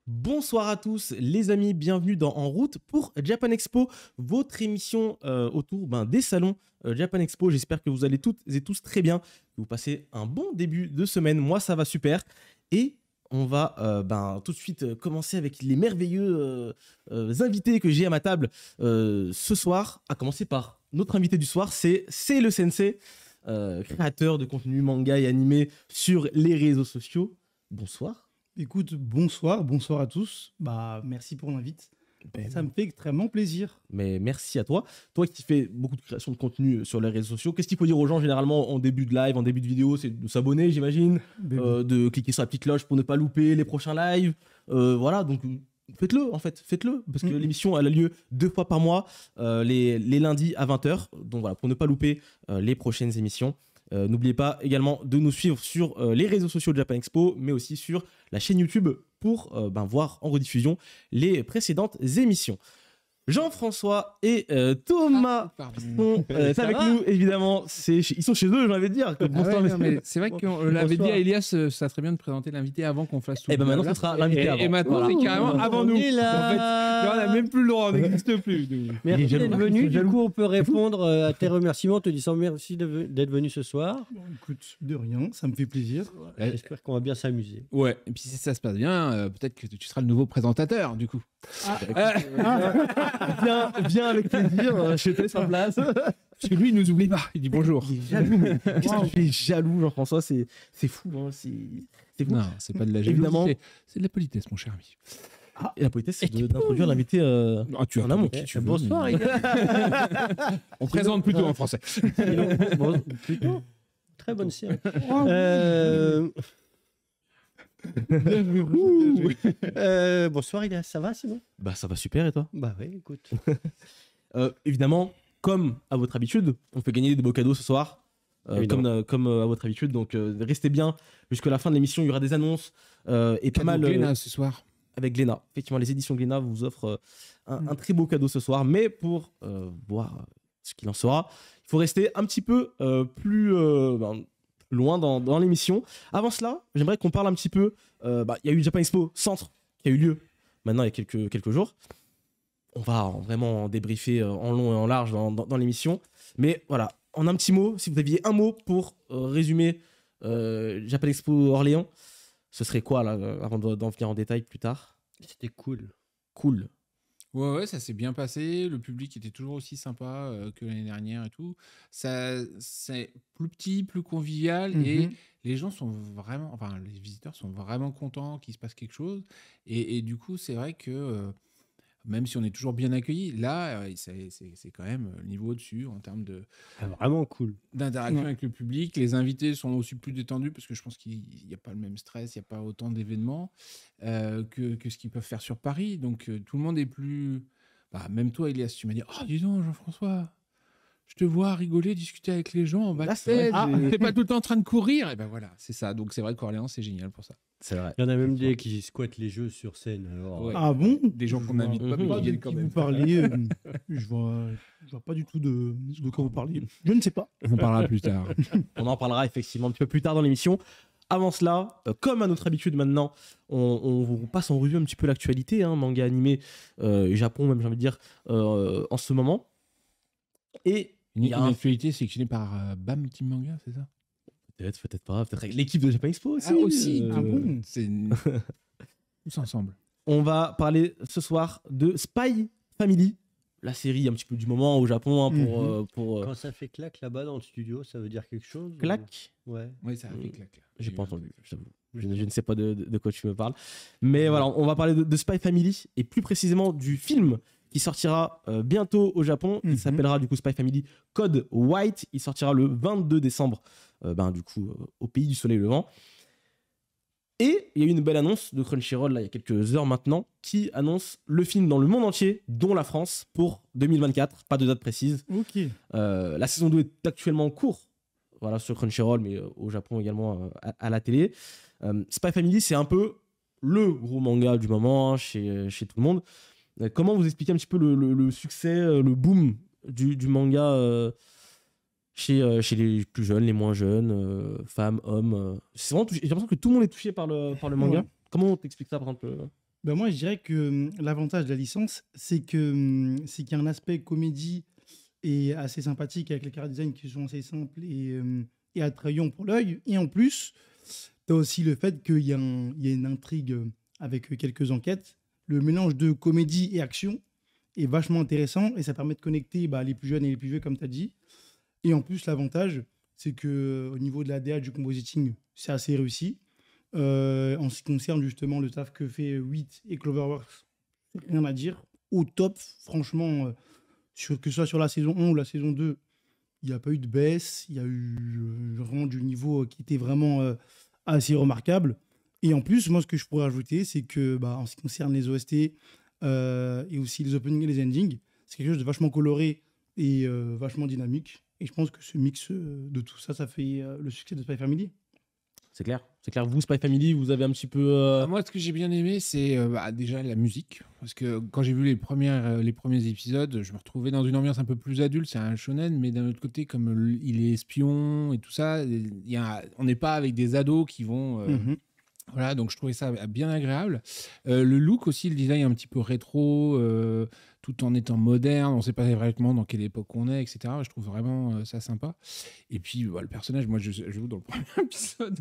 Bonsoir à tous les amis, bienvenue dans En route pour Japan Expo, votre émission autour des salons Japan Expo. J'espère que vous allez toutes et tous très bien, que vous passez un bon début de semaine. Moi ça va super et on va tout de suite commencer avec les merveilleux invités que j'ai à ma table ce soir, à commencer par notre invité du soir, c'est le Sensei, créateur de contenu manga et animé sur les réseaux sociaux. Bonsoir. Écoute, bonsoir à tous. Merci pour l'invite. Ça me fait extrêmement plaisir. Mais merci à toi. Toi qui fais beaucoup de création de contenu sur les réseaux sociaux, qu'est-ce qu'il faut dire aux gens généralement en début de live, en début de vidéo? C'est de s'abonner, j'imagine, de cliquer sur la petite cloche pour ne pas louper les prochains lives. Voilà, donc faites-le en fait, faites-le. Parce que l'émission, elle a lieu 2 fois par mois, les lundis à 20h. Donc voilà, pour ne pas louper les prochaines émissions. N'oubliez pas également de nous suivre sur les réseaux sociaux de Japan Expo, mais aussi sur la chaîne YouTube pour voir en rediffusion les précédentes émissions. Jean-François et Thomas sont avec nous, évidemment. Ils sont chez eux, j'ai envie de dire. C'est vrai qu'on l'avait dit à Elias, ça serait très bien de présenter l'invité avant qu'on fasse tout. Et maintenant, ce sera l'invité avant. Et maintenant, c'est carrément avant nous. En fait, on n'a même plus le droit, on n'existe plus. Merci d'être venu. Du coup, on peut répondre à tes remerciements en te disant merci d'être venu ce soir. Bon, écoute, de rien, ça me fait plaisir. J'espère qu'on va bien s'amuser. Ouais, et puis si ça se passe bien, peut-être que tu seras le nouveau présentateur, du coup. Viens avec plaisir, je te laisse en place. Parce que lui, il nous oublie pas, il dit bonjour. Il est jaloux, mais qu'est-ce que tu es jaloux, Jean-François, c'est fou, hein, c'est fou. Non, c'est pas de la Évidemment. jalousie, c'est de la politesse, mon cher ami. Et la politesse, c'est d'introduire l'invité en amont. Bonsoir, On présente plutôt en français. Plutôt. Très bonne série. Bonsoir, Elias, ça va sinon? Ça va super, et toi? Bah oui, écoute. Évidemment, comme à votre habitude, on fait gagner des beaux cadeaux ce soir, comme à votre habitude. Donc restez bien jusqu'à la fin de l'émission. Il y aura des annonces et pas mal. Glénat ce soir. Avec Glénat. Effectivement, les éditions Glénat vous offrent un très beau cadeau ce soir. Mais pour voir ce qu'il en sera, il faut rester un petit peu plus loin dans l'émission. Avant cela, j'aimerais qu'on parle un petit peu. Il y a eu Japan Expo Centre qui a eu lieu maintenant il y a quelques jours. On va vraiment débriefer en long et en large dans l'émission. Mais voilà, en un petit mot, si vous aviez un mot pour résumer Japan Expo Orléans, ce serait quoi là, avant d'en venir en détail plus tard? C'était cool. Cool. Ouais, ça s'est bien passé. Le public était toujours aussi sympa que l'année dernière et tout. Ça, c'est plus petit, plus convivial et les gens sont vraiment, enfin, les visiteurs sont vraiment contents qu'il se passe quelque chose. Et du coup, c'est vrai que même si on est toujours bien accueillis, là, c'est quand même le niveau au-dessus en termes de vraiment cool d'interaction avec le public. Les invités sont aussi plus détendus parce que je pense qu'il n'y a pas le même stress, il n'y a pas autant d'événements que ce qu'ils peuvent faire sur Paris. Donc tout le monde est plus... même toi, Elias, tu m'as dit « Oh, dis donc, Jean-François, je te vois rigoler, discuter avec les gens en backstage. T'es pas tout le temps en train de courir. » Et ben voilà, c'est ça. Donc c'est vrai qu'Orléans, c'est génial pour ça. C'est vrai. Il y en a même des qui squattent les jeux sur scène. Alors, Ouais. Ah bon? Des gens qu'on n'invite pas, mais qui viennent quand même. Vous parlez, je vois pas du tout de quoi vous parlez. Je ne sais pas. On en parlera plus tard. On en parlera effectivement un petit peu plus tard dans l'émission. Avant cela, comme à notre habitude maintenant, on vous passe en revue un petit peu l'actualité, manga animé, Japon même j'ai envie de dire, en ce moment. Et une actualité sélectionnée par BAM Team Manga, c'est ça? Peut-être pas. Peut-être avec l'équipe de Japan Expo aussi. Ah, aussi. Bon. C'est tous ensemble. On va parler ce soir de Spy Family, la série un petit peu du moment au Japon. Pour Quand ça fait claque là-bas dans le studio, ça veut dire quelque chose? Claque. Ouais. Oui, ça a fait claque. Là. J'ai pas entendu, je t'avoue. Je ne sais pas de quoi tu me parles. Mais voilà, on va parler de Spy Family et plus précisément du film qui sortira bientôt au Japon. Il s'appellera du coup Spy Family Code White. Il sortira le 22 décembre au pays du soleil levant. Et il y a eu une belle annonce de Crunchyroll là, il y a quelques heures maintenant qui annonce le film dans le monde entier, dont la France, pour 2024. Pas de date précise. Ok. La saison 2 est actuellement en cours, voilà, sur Crunchyroll, mais au Japon également à la télé. Spy Family, c'est un peu le gros manga du moment chez tout le monde. Comment vous expliquez un petit peu le succès, le boom du manga chez les plus jeunes, les moins jeunes, femmes, hommes. C'est vraiment j'ai l'impression que tout le monde est touché par le manga. Ouais. Comment on t'explique ça, par exemple Ben moi, je dirais que l'avantage de la licence, c'est qu'il y a un aspect comédie et assez sympathique avec les character design qui sont assez simples et attrayants pour l'œil. Et en plus, tu as aussi le fait qu'il y a une intrigue avec quelques enquêtes. Le mélange de comédie et action est vachement intéressant et ça permet de connecter les plus jeunes et les plus vieux, comme tu as dit. Et en plus, l'avantage, c'est qu'au niveau de la DA, du compositing, c'est assez réussi. En ce qui concerne justement le taf que fait 8 et Cloverworks, rien à dire. Au top, franchement, que ce soit sur la saison 1 ou la saison 2, il n'y a pas eu de baisse. Il y a eu vraiment du niveau qui était vraiment assez remarquable. Et en plus, moi, ce que je pourrais ajouter, c'est que en ce qui concerne les OST et aussi les openings et les endings, c'est quelque chose de vachement coloré et vachement dynamique. Et je pense que ce mix de tout ça, ça fait le succès de Spy Family. C'est clair. C'est clair. Vous, Spy Family, vous avez un petit peu. Moi, ce que j'ai bien aimé, c'est déjà la musique. Parce que quand j'ai vu les premiers épisodes, je me retrouvais dans une ambiance un peu plus adulte. C'est un shonen, mais d'un autre côté, comme il est espion et tout ça, on n'est pas avec des ados qui vont. Voilà, donc je trouvais ça bien agréable. Le look aussi, le design un petit peu rétro, tout en étant moderne. On ne sait pas vraiment dans quelle époque on est, etc. Je trouve vraiment ça sympa. Et puis, le personnage, moi, je joue dans le premier épisode.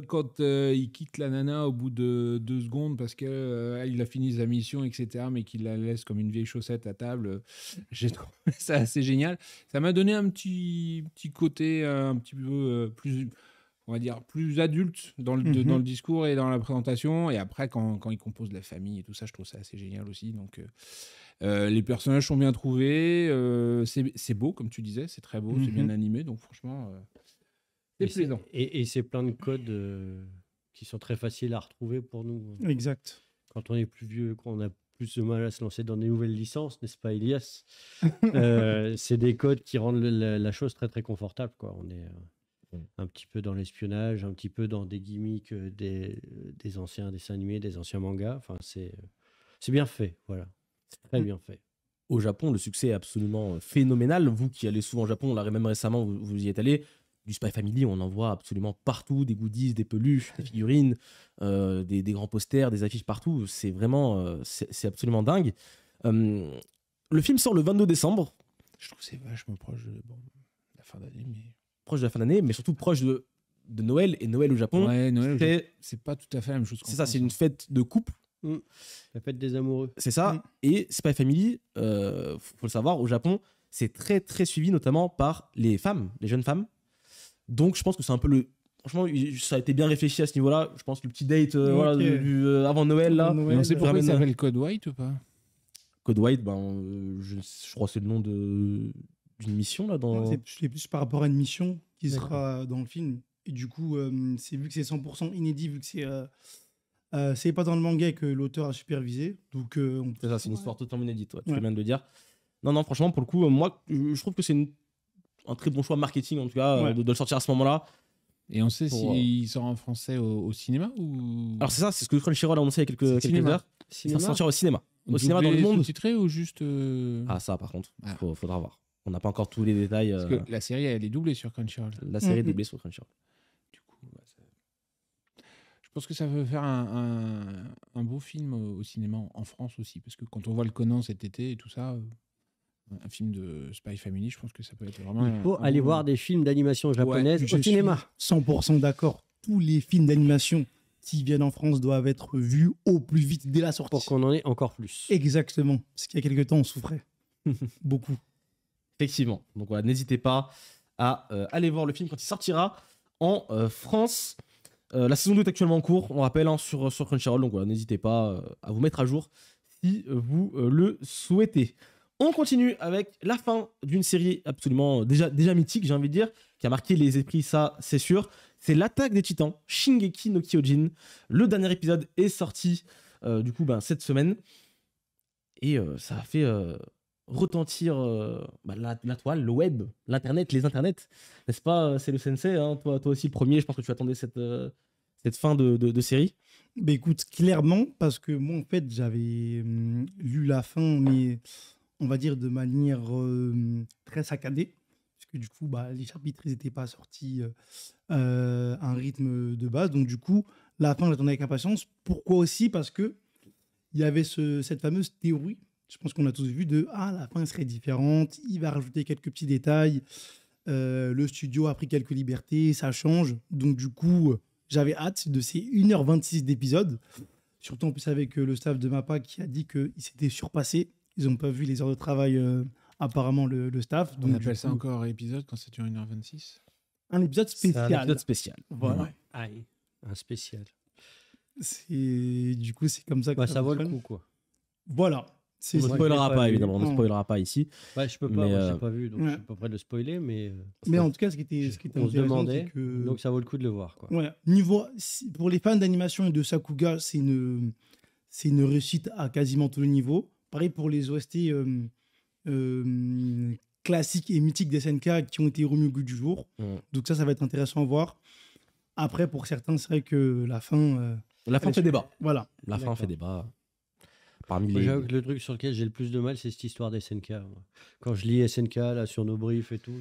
Quand il quitte la nana au bout de 2 secondes parce qu'il a fini sa mission, etc., mais qu'il la laisse comme une vieille chaussette à table, j'ai trouvé ça assez génial. Ça m'a donné un petit côté un petit peu plus, on va dire, plus adulte dans le discours et dans la présentation. Et après, quand il compose la famille et tout ça, je trouve ça assez génial aussi. Donc, les personnages sont bien trouvés. C'est beau, comme tu disais, c'est très beau, c'est bien animé. Donc, franchement... c'est plaisant. Et c'est plein de codes qui sont très faciles à retrouver pour nous. Exact. Quand on est plus vieux, quand on a plus de mal à se lancer dans des nouvelles licences, n'est-ce pas, Elias? C'est des codes qui rendent la chose très, très confortable, quoi. On est un petit peu dans l'espionnage, un petit peu dans des gimmicks des anciens dessins animés, des anciens mangas. Enfin, c'est bien fait, voilà. C'est très bien fait. Au Japon, le succès est absolument phénoménal. Vous qui allez souvent au Japon, là, même récemment, vous y êtes allé. Du Spy Family, on en voit absolument partout, des goodies, des peluches, des figurines, des grands posters, des affiches partout. C'est vraiment, c'est absolument dingue. Le film sort le 22 décembre. Je trouve que c'est vachement proche de la fin d'année, mais... Proche de la fin d'année, mais surtout proche de Noël. Et Noël au Japon, ouais, Noël, c'est pas tout à fait la même chose. C'est ça, c'est une fête de couple. La fête des amoureux. C'est ça. Et Spy Family, faut le savoir, au Japon, c'est très très suivi, notamment par les femmes, les jeunes femmes. Donc je pense que c'est un peu le... Franchement, ça a été bien réfléchi à ce niveau-là. Je pense que le petit date avant Noël, là... Mais on sait pourquoi il s'appelle Code White ou pas? Code White, je crois que c'est le nom d'une mission, là, dans... C'est plus par rapport à une mission qui sera dans le film. Et du coup, vu que c'est 100% inédit, vu que c'est pas dans le manga que l'auteur a supervisé. Donc, c'est ça, c'est une histoire totalement inédite, tu viens de le dire. Non, franchement, pour le coup, moi, je trouve que c'est un très bon choix marketing, en tout cas, de le sortir à ce moment-là. Et on sait s'il sort en français au cinéma ou... Alors c'est ça, c'est ce que Crunchyroll a annoncé il y a quelques heures. Ça sortira au cinéma. Au cinéma dans le monde. Sous-titré ou juste... Ah ça par contre, faudra voir. On n'a pas encore tous les détails. Parce que la série, elle est doublée sur Crunchyroll. La série est doublée sur Crunchyroll. Du coup, je pense que ça veut faire un beau film au cinéma en France aussi. Parce que quand on voit le Conan cet été et tout ça... Un film de Spy Family, je pense que ça peut être vraiment... Il faut aller voir des films d'animation japonaise au cinéma. 100% d'accord. Tous les films d'animation qui viennent en France doivent être vus au plus vite dès la sortie. Pour qu'on en ait encore plus. Exactement. Parce qu'il y a quelques temps, on souffrait. Beaucoup. Effectivement. Donc voilà, n'hésitez pas à aller voir le film quand il sortira en France. La saison 2 est actuellement en cours, on rappelle, sur Crunchyroll. Donc voilà, n'hésitez pas à vous mettre à jour si vous le souhaitez. On continue avec la fin d'une série absolument déjà mythique, j'ai envie de dire, qui a marqué les esprits, ça c'est sûr. C'est l'Attaque des Titans, Shingeki no Kyojin. Le dernier épisode est sorti cette semaine. Et ça a fait retentir la toile, le web, l'internet, les internets. N'est-ce pas, c'est le sensei, hein, toi aussi le premier, je pense que tu attendais cette fin de série. Bah écoute, clairement, parce que moi en fait j'avais lu la fin, mais... on va dire de manière très saccadée, parce que du coup, les chapitres n'étaient pas sortis à un rythme de base. Donc du coup, la fin, j'attendais avec impatience. Pourquoi aussi? Parce que il y avait cette fameuse théorie, je pense qu'on a tous vu, la fin serait différente, il va rajouter quelques petits détails, le studio a pris quelques libertés, ça change. Donc du coup, j'avais hâte de ces 1h26 d'épisodes, surtout en plus avec le staff de MAPPA qui a dit qu'ils s'étaient surpassés. Ils n'ont pas vu les heures de travail, apparemment, le staff. Donc, On appelle ça encore épisode quand ça dure 1h26 ? Un épisode spécial. Un épisode spécial. Voilà. Ouais. Aïe, un spécial. Du coup, c'est comme ça que Ça vaut le fonctionne. coup, quoi. Voilà. On ne Moi, spoilera je l'ai pas, pas évidemment. On ne vu. spoilera pas ici. Ouais, je peux pas, Mais, moi, je l'ai pas vu, donc ouais. je suis pas prêt de le spoiler, mais Mais en tout cas, ce qui était on se intéressant, demandait, c'est que... donc ça vaut le coup de le voir, quoi. Ouais, pour les fans d'animation et de Sakuga, c'est une réussite à quasiment tous les niveaux. Pareil pour les OST classiques et mythiques des SNK qui ont été remis au goût du jour. Donc ça va être intéressant à voir. Après, pour certains, c'est vrai que la fin... La fin fait débat. Voilà. La fin D'accord. fait débat. Parmi Moi, les. j'avoue que le truc sur lequel j'ai le plus de mal, c'est cette histoire des SNK. Moi. Quand je lis SNK là, sur nos briefs et tout,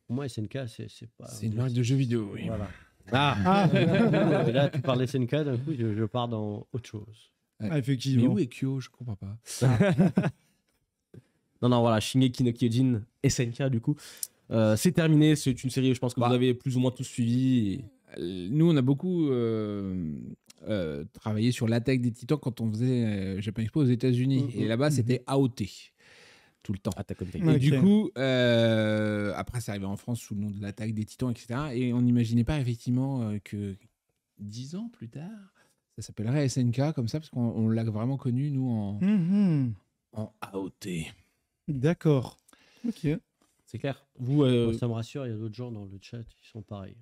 pour moi, SNK, c'est pas. C'est une marque de jeux vidéo, oui. Voilà. Ah Et là, tu parles SNK, d'un coup, je pars dans autre chose. Ah, Mais effectivement. où est Kyo ? Je comprends pas. Non, voilà, Shingeki no Kyojin, SNK, du coup. C'est terminé. C'est une série, je pense que vous avez plus ou moins tous suivi. Nous, on a beaucoup travaillé sur l'attaque des Titans quand on faisait Japan Expo aux États-Unis. Et là-bas, c'était AOT tout le temps. Attack on Titan. Et Ok. du coup, après, c'est arrivé en France sous le nom de l'attaque des Titans, etc. Et on n'imaginait pas effectivement que 10 ans plus tard, ça s'appellerait SNK comme ça, parce qu'on l'a vraiment connu, nous, Mhm. en AOT. D'accord. Ok. C'est clair. Vous, Moi, ça me rassure, il y a d'autres gens dans le chat qui sont pareils.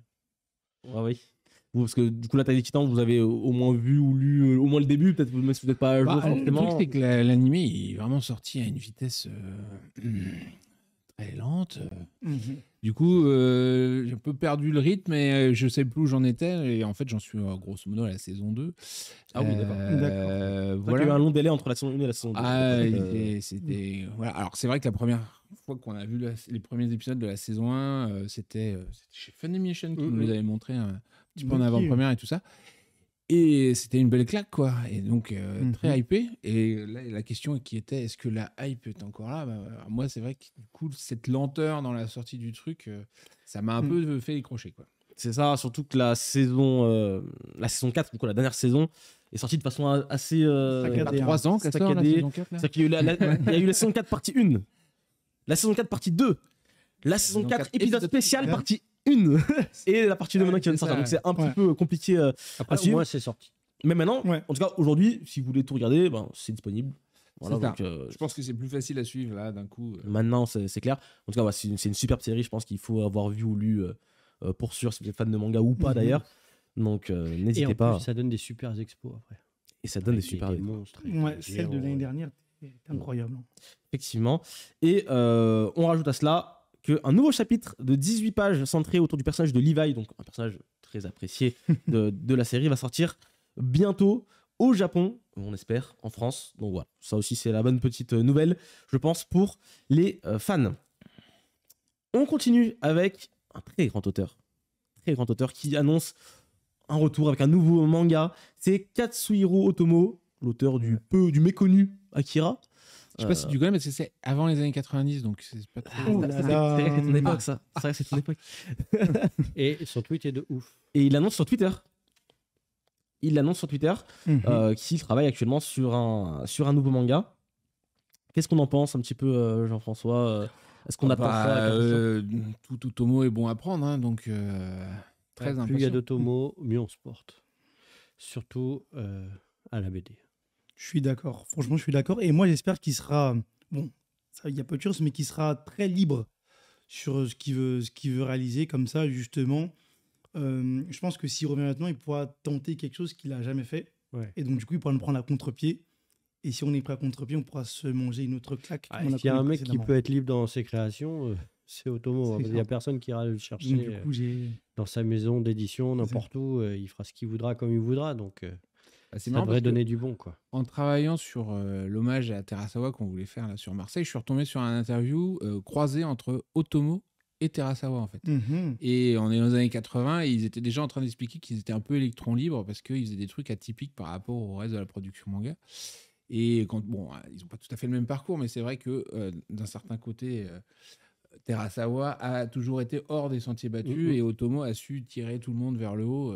oui. Vous, parce que du coup, l'attaque des Titans, vous avez au moins vu ou lu au moins le début, peut-être même si vous n'êtes pas à jour Le truc, forcément. c'est que l'animé il est vraiment sorti à une vitesse très lente. Mhm. Du coup, j'ai un peu perdu le rythme et je sais plus où j'en étais. Et en fait, j'en suis grosso modo à la saison 2. Ah oui, d'accord. D'accord. C'est vrai qu'il y a eu Voilà. un long délai entre la saison 1 et la saison 2. Ah, c'était voilà. Alors, c'est vrai que la première fois qu'on a vu les premiers épisodes de la saison 1, c'était chez Funimation qui nous les avait montré un petit peu en Ok. avant-première et tout ça. Et c'était une belle claque, quoi. Et donc, très hypé. Et là, la question qui était, est-ce que la hype est encore là ? Moi, c'est vrai que du coup, cette lenteur dans la sortie du truc, ça m'a un peu fait décrocher, quoi. C'est ça, surtout que la saison 4, donc la dernière saison, est sortie de façon assez. Saccadée, Pas 3 ans qu'elle sort, la saccadée. saison 4, là ? C'est-à-dire qu'il y a eu il y a eu la saison 4 partie 1, la saison 4 partie 2, la saison Saison 4 4 épisode épisode spécial spécial. partie 1 et la partie 2 maintenant qui vient de c'est sortir. ça, Donc c'est un ouais. petit peu compliqué Après, à au suivre. moins, c'est sorti. Mais maintenant, Ouais. en tout cas aujourd'hui, si vous voulez tout regarder, ben, c'est disponible. Voilà, C'est ça. donc, Je pense que c'est plus facile à suivre, là, d'un coup. maintenant c'est clair. En tout cas, ouais, c'est une superbe série, je pense qu'il faut avoir vu ou lu pour sûr si vous êtes fan de manga ou pas Mhm. d'ailleurs. Donc Et n'hésitez en pas. plus, ça donne des super expos après. Et ça donne des Avec super des monstres. et Ouais, des celle de géants, l'année dernière est incroyable. Effectivement. Et on rajoute à cela qu'un nouveau chapitre de 18 pages centré autour du personnage de Levi, donc un personnage très apprécié de la série, va sortir bientôt au Japon, on espère, en France. Donc voilà, ça aussi c'est la bonne petite nouvelle, je pense, pour les fans. On continue avec un très grand auteur qui annonce un retour avec un nouveau manga. C'est Katsuhiro Otomo, l'auteur du méconnu Akira. Je sais pas si tu connais, parce que c'est avant les années 90, donc c'est pas trop... Oh là C'est là. vrai que c'est ton époque, ça. C'est vrai que c'est ton époque. Et son tweet est de ouf. Et il l'annonce sur Twitter. Qu'il travaille actuellement sur un nouveau manga. Qu'est-ce qu'on en pense un petit peu, Jean-François Est-ce qu'on attend ça Tout Otomo est bon à prendre, hein, donc très Plus il y a impatient. d'Otomo, mieux on se porte. Surtout à la BD. Je suis d'accord. Franchement, je suis d'accord. Et moi, j'espère qu'il sera... Bon, il y a peu de choses, mais qu'il sera très libre sur ce qu'il veut réaliser. Comme ça, justement, je pense que s'il revient maintenant, il pourra tenter quelque chose qu'il n'a jamais fait. Ouais. Et donc, du coup, il pourra nous prendre à contre-pied. Et si on est prêt à contre-pied, on pourra se manger une autre claque. comme on a S'il y a connu un mec qui précédemment. peut être libre dans ses créations, c'est Otomo. C'est Il n'y a ça. personne qui ira le Donc, chercher du coup, j'ai... dans sa maison d'édition, n'importe où. Il fera ce qu'il voudra comme il voudra. Donc, C'est ça marrant devrait parce que donner du bon, quoi. en travaillant sur l'hommage à Terasawa qu'on voulait faire là sur Marseille, je suis retombé sur un interview croisé entre Otomo et Terasawa, en fait. Mhm. Et on est dans les années 80 et ils étaient déjà en train d'expliquer qu'ils étaient un peu électrons libres parce qu'ils faisaient des trucs atypiques par rapport au reste de la production manga. Et quand, bon, ils n'ont pas tout à fait le même parcours, mais c'est vrai que d'un certain côté, Terasawa a toujours été hors des sentiers battus et Otomo a su tirer tout le monde vers le haut.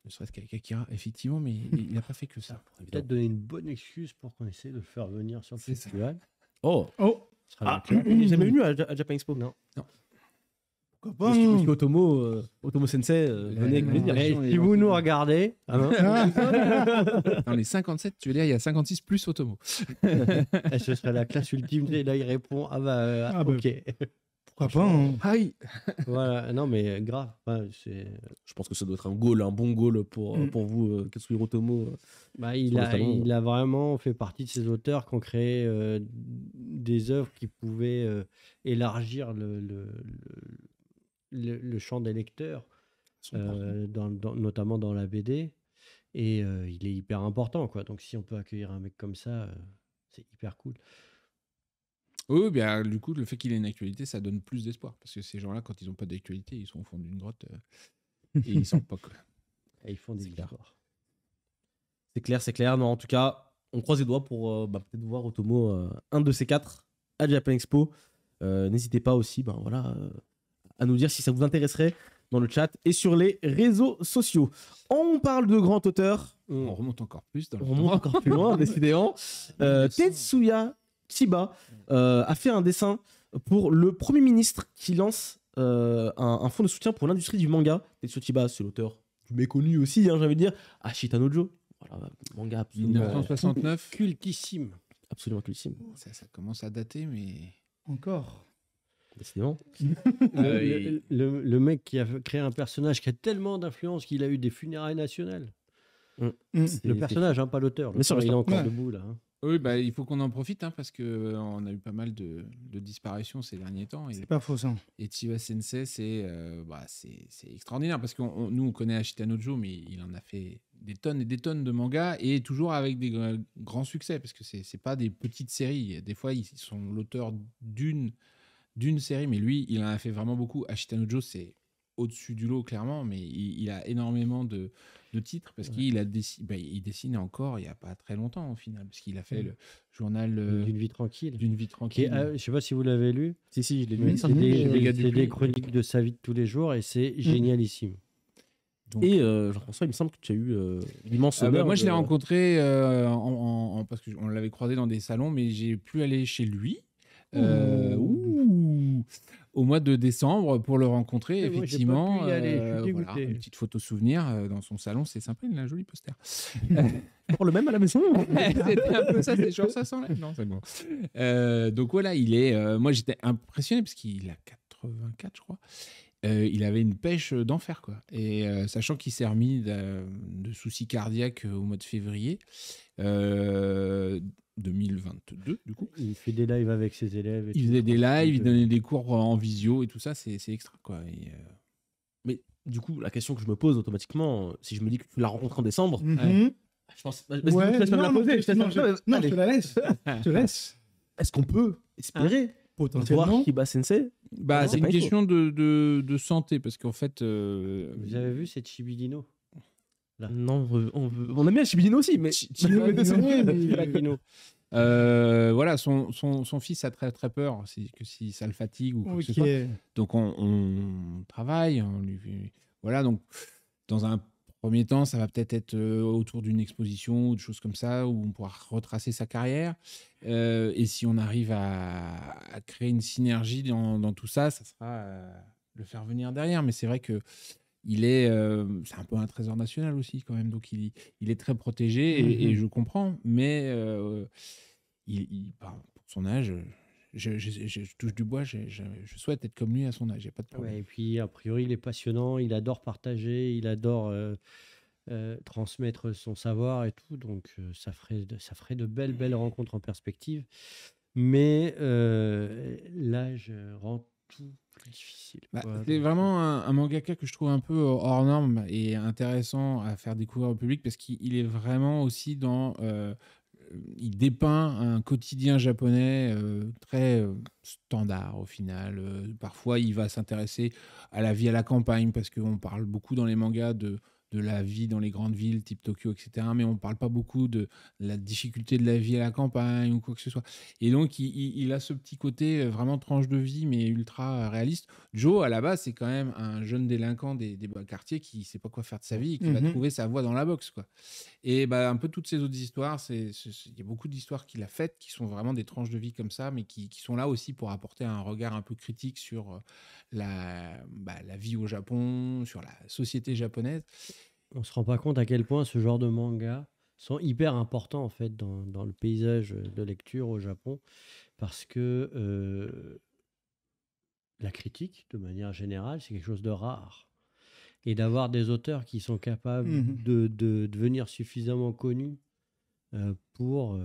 Ne serait-ce qu'avec Akira, effectivement, mais il n'a pas fait que ça. Peut-être donner une bonne excuse pour qu'on essaie de le faire venir sur le C'est ça. festival. Oh, Ce sera ah, il n'est jamais venu à Japan Expo. Non. Pourquoi pas Monsieur Otomo, Otomo Sensei, venez avec plaisir. Et si vous nous regardez, Dans les 57, tu veux dire, il y a 56 plus Otomo. ce serait la classe ultime. Et là, il répond ok. Pourquoi pas Aïe. Voilà, non, mais grave. Je pense que ça doit être un bon goal pour vous, Katsuhiro Otomo. Il a vraiment fait partie de ces auteurs qui ont créé des œuvres qui pouvaient élargir le champ des lecteurs, notamment dans la BD. Et il est hyper important, quoi. Donc, si on peut accueillir un mec comme ça, c'est hyper cool. Oui, bien, du coup, le fait qu'il ait une actualité, ça donne plus d'espoir. Parce que ces gens-là, quand ils n'ont pas d'actualité, ils sont au fond d'une grotte et ils sortent pas. Quoi. Et ils font des histoires. C'est clair. Non, en tout cas, on croise les doigts pour peut-être voir Otomo, un de ces 4 à Japan Expo. N'hésitez pas aussi à nous dire si ça vous intéresserait dans le chat et sur les réseaux sociaux. On parle de grands auteurs. On remonte encore plus dans le On remonte encore plus loin, décidément. Tetsuya Chiba a fait un dessin pour le Premier ministre qui lance un fonds de soutien pour l'industrie du manga. Tetsuya Chiba, c'est l'auteur méconnu aussi, j'ai envie de dire. Ashita no Joe. Voilà, manga absolument 1969. Cultissime. Absolument cultissime. Ça commence à dater, mais... Encore. Décidément. Le mec qui a créé un personnage qui a tellement d'influence qu'il a eu des funérailles nationales. Le personnage, pas l'auteur. Bien sûr, Il est encore ouais. debout, là. Oui, il faut qu'on en profite, parce qu'on a eu pas mal de disparitions ces derniers temps. C'est pas faux, ça. Et Chiba Sensei, c'est extraordinaire, parce que nous, on connaît Ashita no Joe, mais il en a fait des tonnes et des tonnes de mangas, et toujours avec des grands succès, parce que c'est pas des petites séries. Des fois, ils sont l'auteur d'une série, mais lui, il en a fait vraiment beaucoup. Ashita no Joe, c'est au-dessus du lot, clairement, mais il a énormément de titres, parce qu'il il dessinait encore il n'y a pas très longtemps, au final, parce qu'il a fait le journal D'une vie tranquille. D'une vie tranquille. Je ne sais pas si vous l'avez lu. Si, je l'ai Mais lu. c'est des chroniques de sa vie de tous les jours et c'est génialissime. Donc, Et Jean-François, il me semble que tu as eu l'immense honneur. moi, je l'ai rencontré parce qu'on l'avait croisé dans des salons, mais j'ai pu aller chez lui au mois de décembre pour le rencontrer. Et moi, effectivement, j'ai pas pu y aller, je suis dégoûté. une petite photo souvenir dans son salon, c'est sympa, il a un joli poster. Pour le même à la maison. C'était un peu ça, c'est genre ça s'enlève. Non, c'est bon. Donc voilà, moi j'étais impressionné parce qu'il a 84, je crois. Il avait une pêche d'enfer, quoi. Et sachant qu'il s'est remis de soucis cardiaques au mois de février 2022, du coup. Il fait des lives avec ses élèves. Il faisait des lives, il donnait des cours en visio et tout ça, c'est extra, quoi. Mais du coup, la question que je me pose automatiquement, si je me dis que tu l'as rencontré en décembre, je pense. Ouais, je te laisse la poser. je te la laisse. Je te laisse. Est-ce qu'on peut espérer Potentiellement. voir Chiba Sensei? C'est une question de santé, parce qu'en fait... Vous avez vu, c'est Chibidino. Non, on aime bien Chibidino aussi, mais Chibidino. Voilà, son fils a très très peur que si ça le fatigue ou quoi que ce soit. Donc on travaille, voilà. Donc dans un premier temps, ça va peut-être être autour d'une exposition ou de choses comme ça où on pourra retracer sa carrière. Et si on arrive à créer une synergie dans tout ça, ça sera le faire venir derrière. Mais c'est vrai que c'est un peu un trésor national aussi quand même, donc il est très protégé et je comprends, mais pour son âge, je touche du bois, je souhaite être comme lui à son âge, il n'y a pas de problème. Ouais, et puis a priori il est passionnant, il adore partager, il adore transmettre son savoir et tout, donc ça ferait de belles rencontres en perspective, mais l'âge rend tout plus difficile. C'est vraiment un mangaka que je trouve un peu hors norme et intéressant à faire découvrir au public parce qu'il est vraiment aussi il dépeint un quotidien japonais très standard au final. Parfois, il va s'intéresser à la vie à la campagne parce qu'on parle beaucoup dans les mangas de la vie dans les grandes villes, type Tokyo, etc. Mais on ne parle pas beaucoup de la difficulté de la vie à la campagne ou quoi que ce soit. Et donc, il a ce petit côté vraiment tranche de vie, mais ultra réaliste. Joe, à la base, c'est quand même un jeune délinquant des bas quartiers qui ne sait pas quoi faire de sa vie et qui va trouver sa voie dans la boxe, quoi. Et un peu toutes ces autres histoires, il y a beaucoup d'histoires qu'il a faites qui sont vraiment des tranches de vie comme ça, mais qui sont là aussi pour apporter un regard un peu critique sur la vie au Japon, sur la société japonaise. On ne se rend pas compte à quel point ce genre de mangas sont hyper importants en fait dans le paysage de lecture au Japon, parce que la critique, de manière générale, c'est quelque chose de rare. Et d'avoir des auteurs qui sont capables de devenir suffisamment connus pour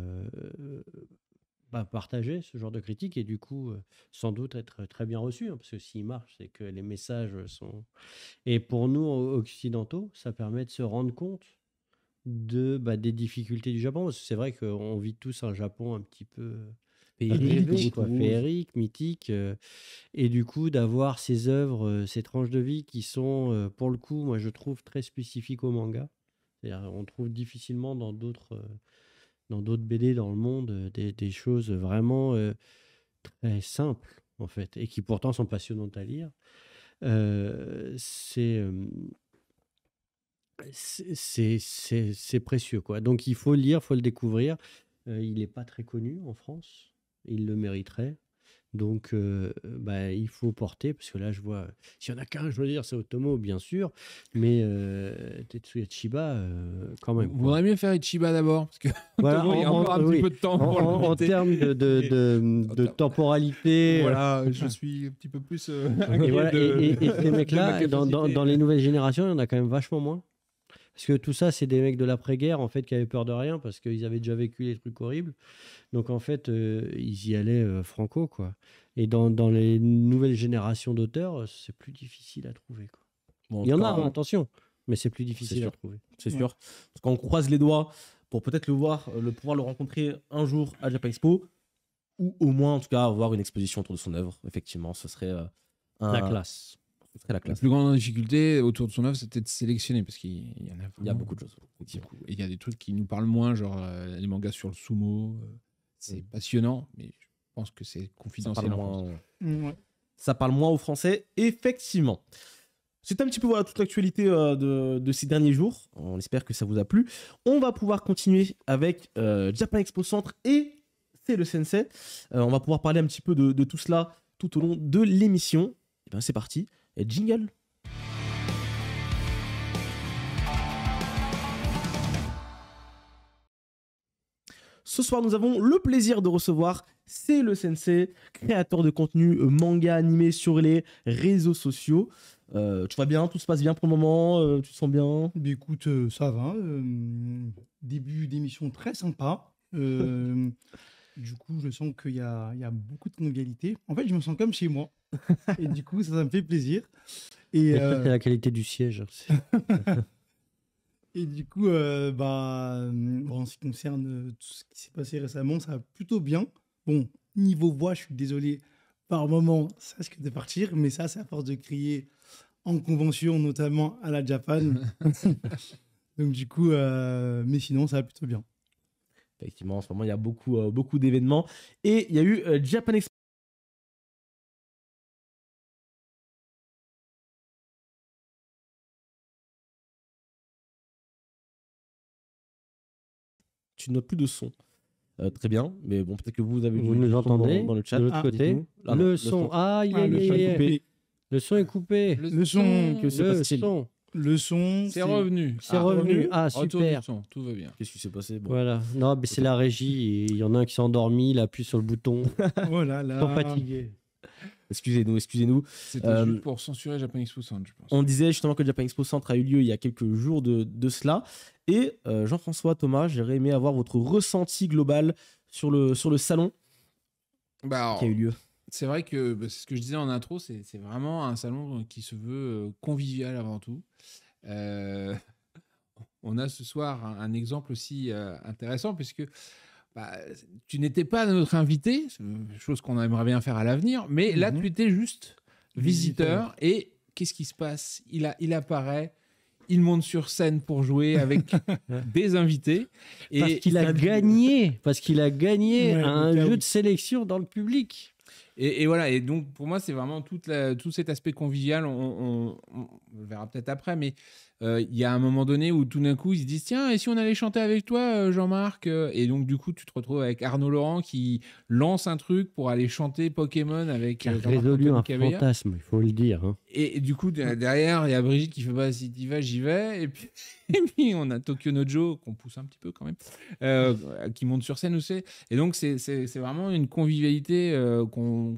partager ce genre de critique et du coup sans doute être très bien reçus, parce que s'il marche, c'est que les messages sont... Et pour nous, occidentaux, ça permet de se rendre compte des difficultés du Japon, parce que c'est vrai qu'on vit tous un Japon un petit peu féerique, mythique, et du coup d'avoir ces œuvres, ces tranches de vie qui sont, pour le coup, moi je trouve très spécifiques au manga. C'est-à-dire, on trouve difficilement dans d'autres BD dans le monde des choses vraiment très simples en fait, et qui pourtant sont passionnantes à lire. C'est précieux, quoi. Donc il faut le lire, il faut le découvrir. Il n'est pas très connu en France, il le mériterait. Donc il faut porter, parce que là je vois, s'il y en a qu'un, je veux dire, c'est Otomo bien sûr, mais Tetsuya Chiba quand même. On voudrait mieux faire Ichiba d'abord, parce que voilà, il y a encore un petit peu de temps pour en termes de temporalité. Voilà, je suis un petit peu plus. Et, voilà, et ces mecs-là, dans les nouvelles générations, il y en a quand même vachement moins. Parce que tout ça, c'est des mecs de l'après-guerre, en fait, qui avaient peur de rien, parce qu'ils avaient déjà vécu les trucs horribles. Donc, en fait, ils y allaient franco, quoi. Et dans les nouvelles générations d'auteurs, c'est plus difficile à trouver, quoi. Bon, il y en a, attention, mais c'est plus difficile à trouver. C'est sûr. Parce qu'on croise les doigts pour peut-être pouvoir le rencontrer un jour à Japan Expo, ou au moins, en tout cas, avoir une exposition autour de son œuvre. Effectivement, ce serait la classe. La plus grande difficulté autour de son œuvre, c'était de sélectionner, parce qu'il y en a il y a beaucoup de choses. Et il y a des trucs qui nous parlent moins, genre les mangas sur le sumo. C'est passionnant, mais je pense que c'est confidentiel. Ça parle moins aux Français, effectivement. C'est un petit peu toute l'actualité de ces derniers jours. On espère que ça vous a plu. On va pouvoir continuer avec Japan Expo Centre et c'est le Sensei. On va pouvoir parler un petit peu de tout cela tout au long de l'émission. Et bien, c'est parti. Et jingle. Ce soir, nous avons le plaisir de recevoir C'est le Sensei, créateur de contenu manga animé sur les réseaux sociaux. Tu vas bien? Tout se passe bien pour le moment? Tu te sens bien? Écoute, ça va. Début d'émission très sympa. Du coup, je sens qu'il y a beaucoup de convivialité. En fait, je me sens comme chez moi. Et du coup, ça me fait plaisir. Et c'est la qualité du siège. Et du coup, en ce qui concerne tout ce qui s'est passé récemment, ça va plutôt bien. Bon, niveau voix, je suis désolé, par moment, ça risque de partir, mais ça, c'est à force de crier en convention, notamment à la Japan. Donc du coup, mais sinon, ça va plutôt bien. Effectivement, en ce moment, il y a beaucoup d'événements. Et il y a eu Japan Expo. Tu notes plus de son. Très bien, mais bon, peut-être que vous avez vous nous entendez dans le chat. De l'autre côté. Le son. Le son est coupé. Le son. Le son, c'est revenu. C'est revenu. Ah, retour super. Du son, tout va bien. Qu'est-ce qui s'est passé? Voilà. Non, mais c'est la régie. Il y en a un qui s'est endormi, il appuie sur le bouton. Oh là là. Ils sont fatigués. Excusez-nous. C'était juste pour censurer Japan Expo Centre, je pense. On disait justement que Japan Expo Centre a eu lieu il y a quelques jours de cela. Et Jean-François, Thomas, j'aurais aimé avoir votre ressenti global sur le salon qui a eu lieu. C'est vrai que c'est ce que je disais en intro, c'est vraiment un salon qui se veut convivial avant tout. On a ce soir un exemple aussi intéressant, puisque tu n'étais pas notre invité, chose qu'on aimerait bien faire à l'avenir, mais là tu étais juste visiteur. Et qu'est-ce qui se passe? Il apparaît, il monte sur scène pour jouer avec des invités. Parce qu'il a gagné, Ouais, un donc, jeu oui. de sélection dans le public. Et voilà, et donc pour moi, c'est vraiment tout cet aspect convivial. On le verra peut-être après, mais il y a un moment donné où tout d'un coup, ils se disent tiens, et si on allait chanter avec toi, Jean-Marc Et donc, du coup, tu te retrouves avec Arnaud Laurent qui lance un truc pour aller chanter Pokémon avec Qui a Jean-Marc résolu un Antoine Cavella. fantasme, il faut le dire. Hein. Et du coup, derrière, il y a Brigitte qui fait bah, si t'y vas, j'y vais. Et puis, on a Tokyo Nojo, qu'on pousse un petit peu quand même, qui monte sur scène aussi. Et donc, c'est vraiment une convivialité qu'on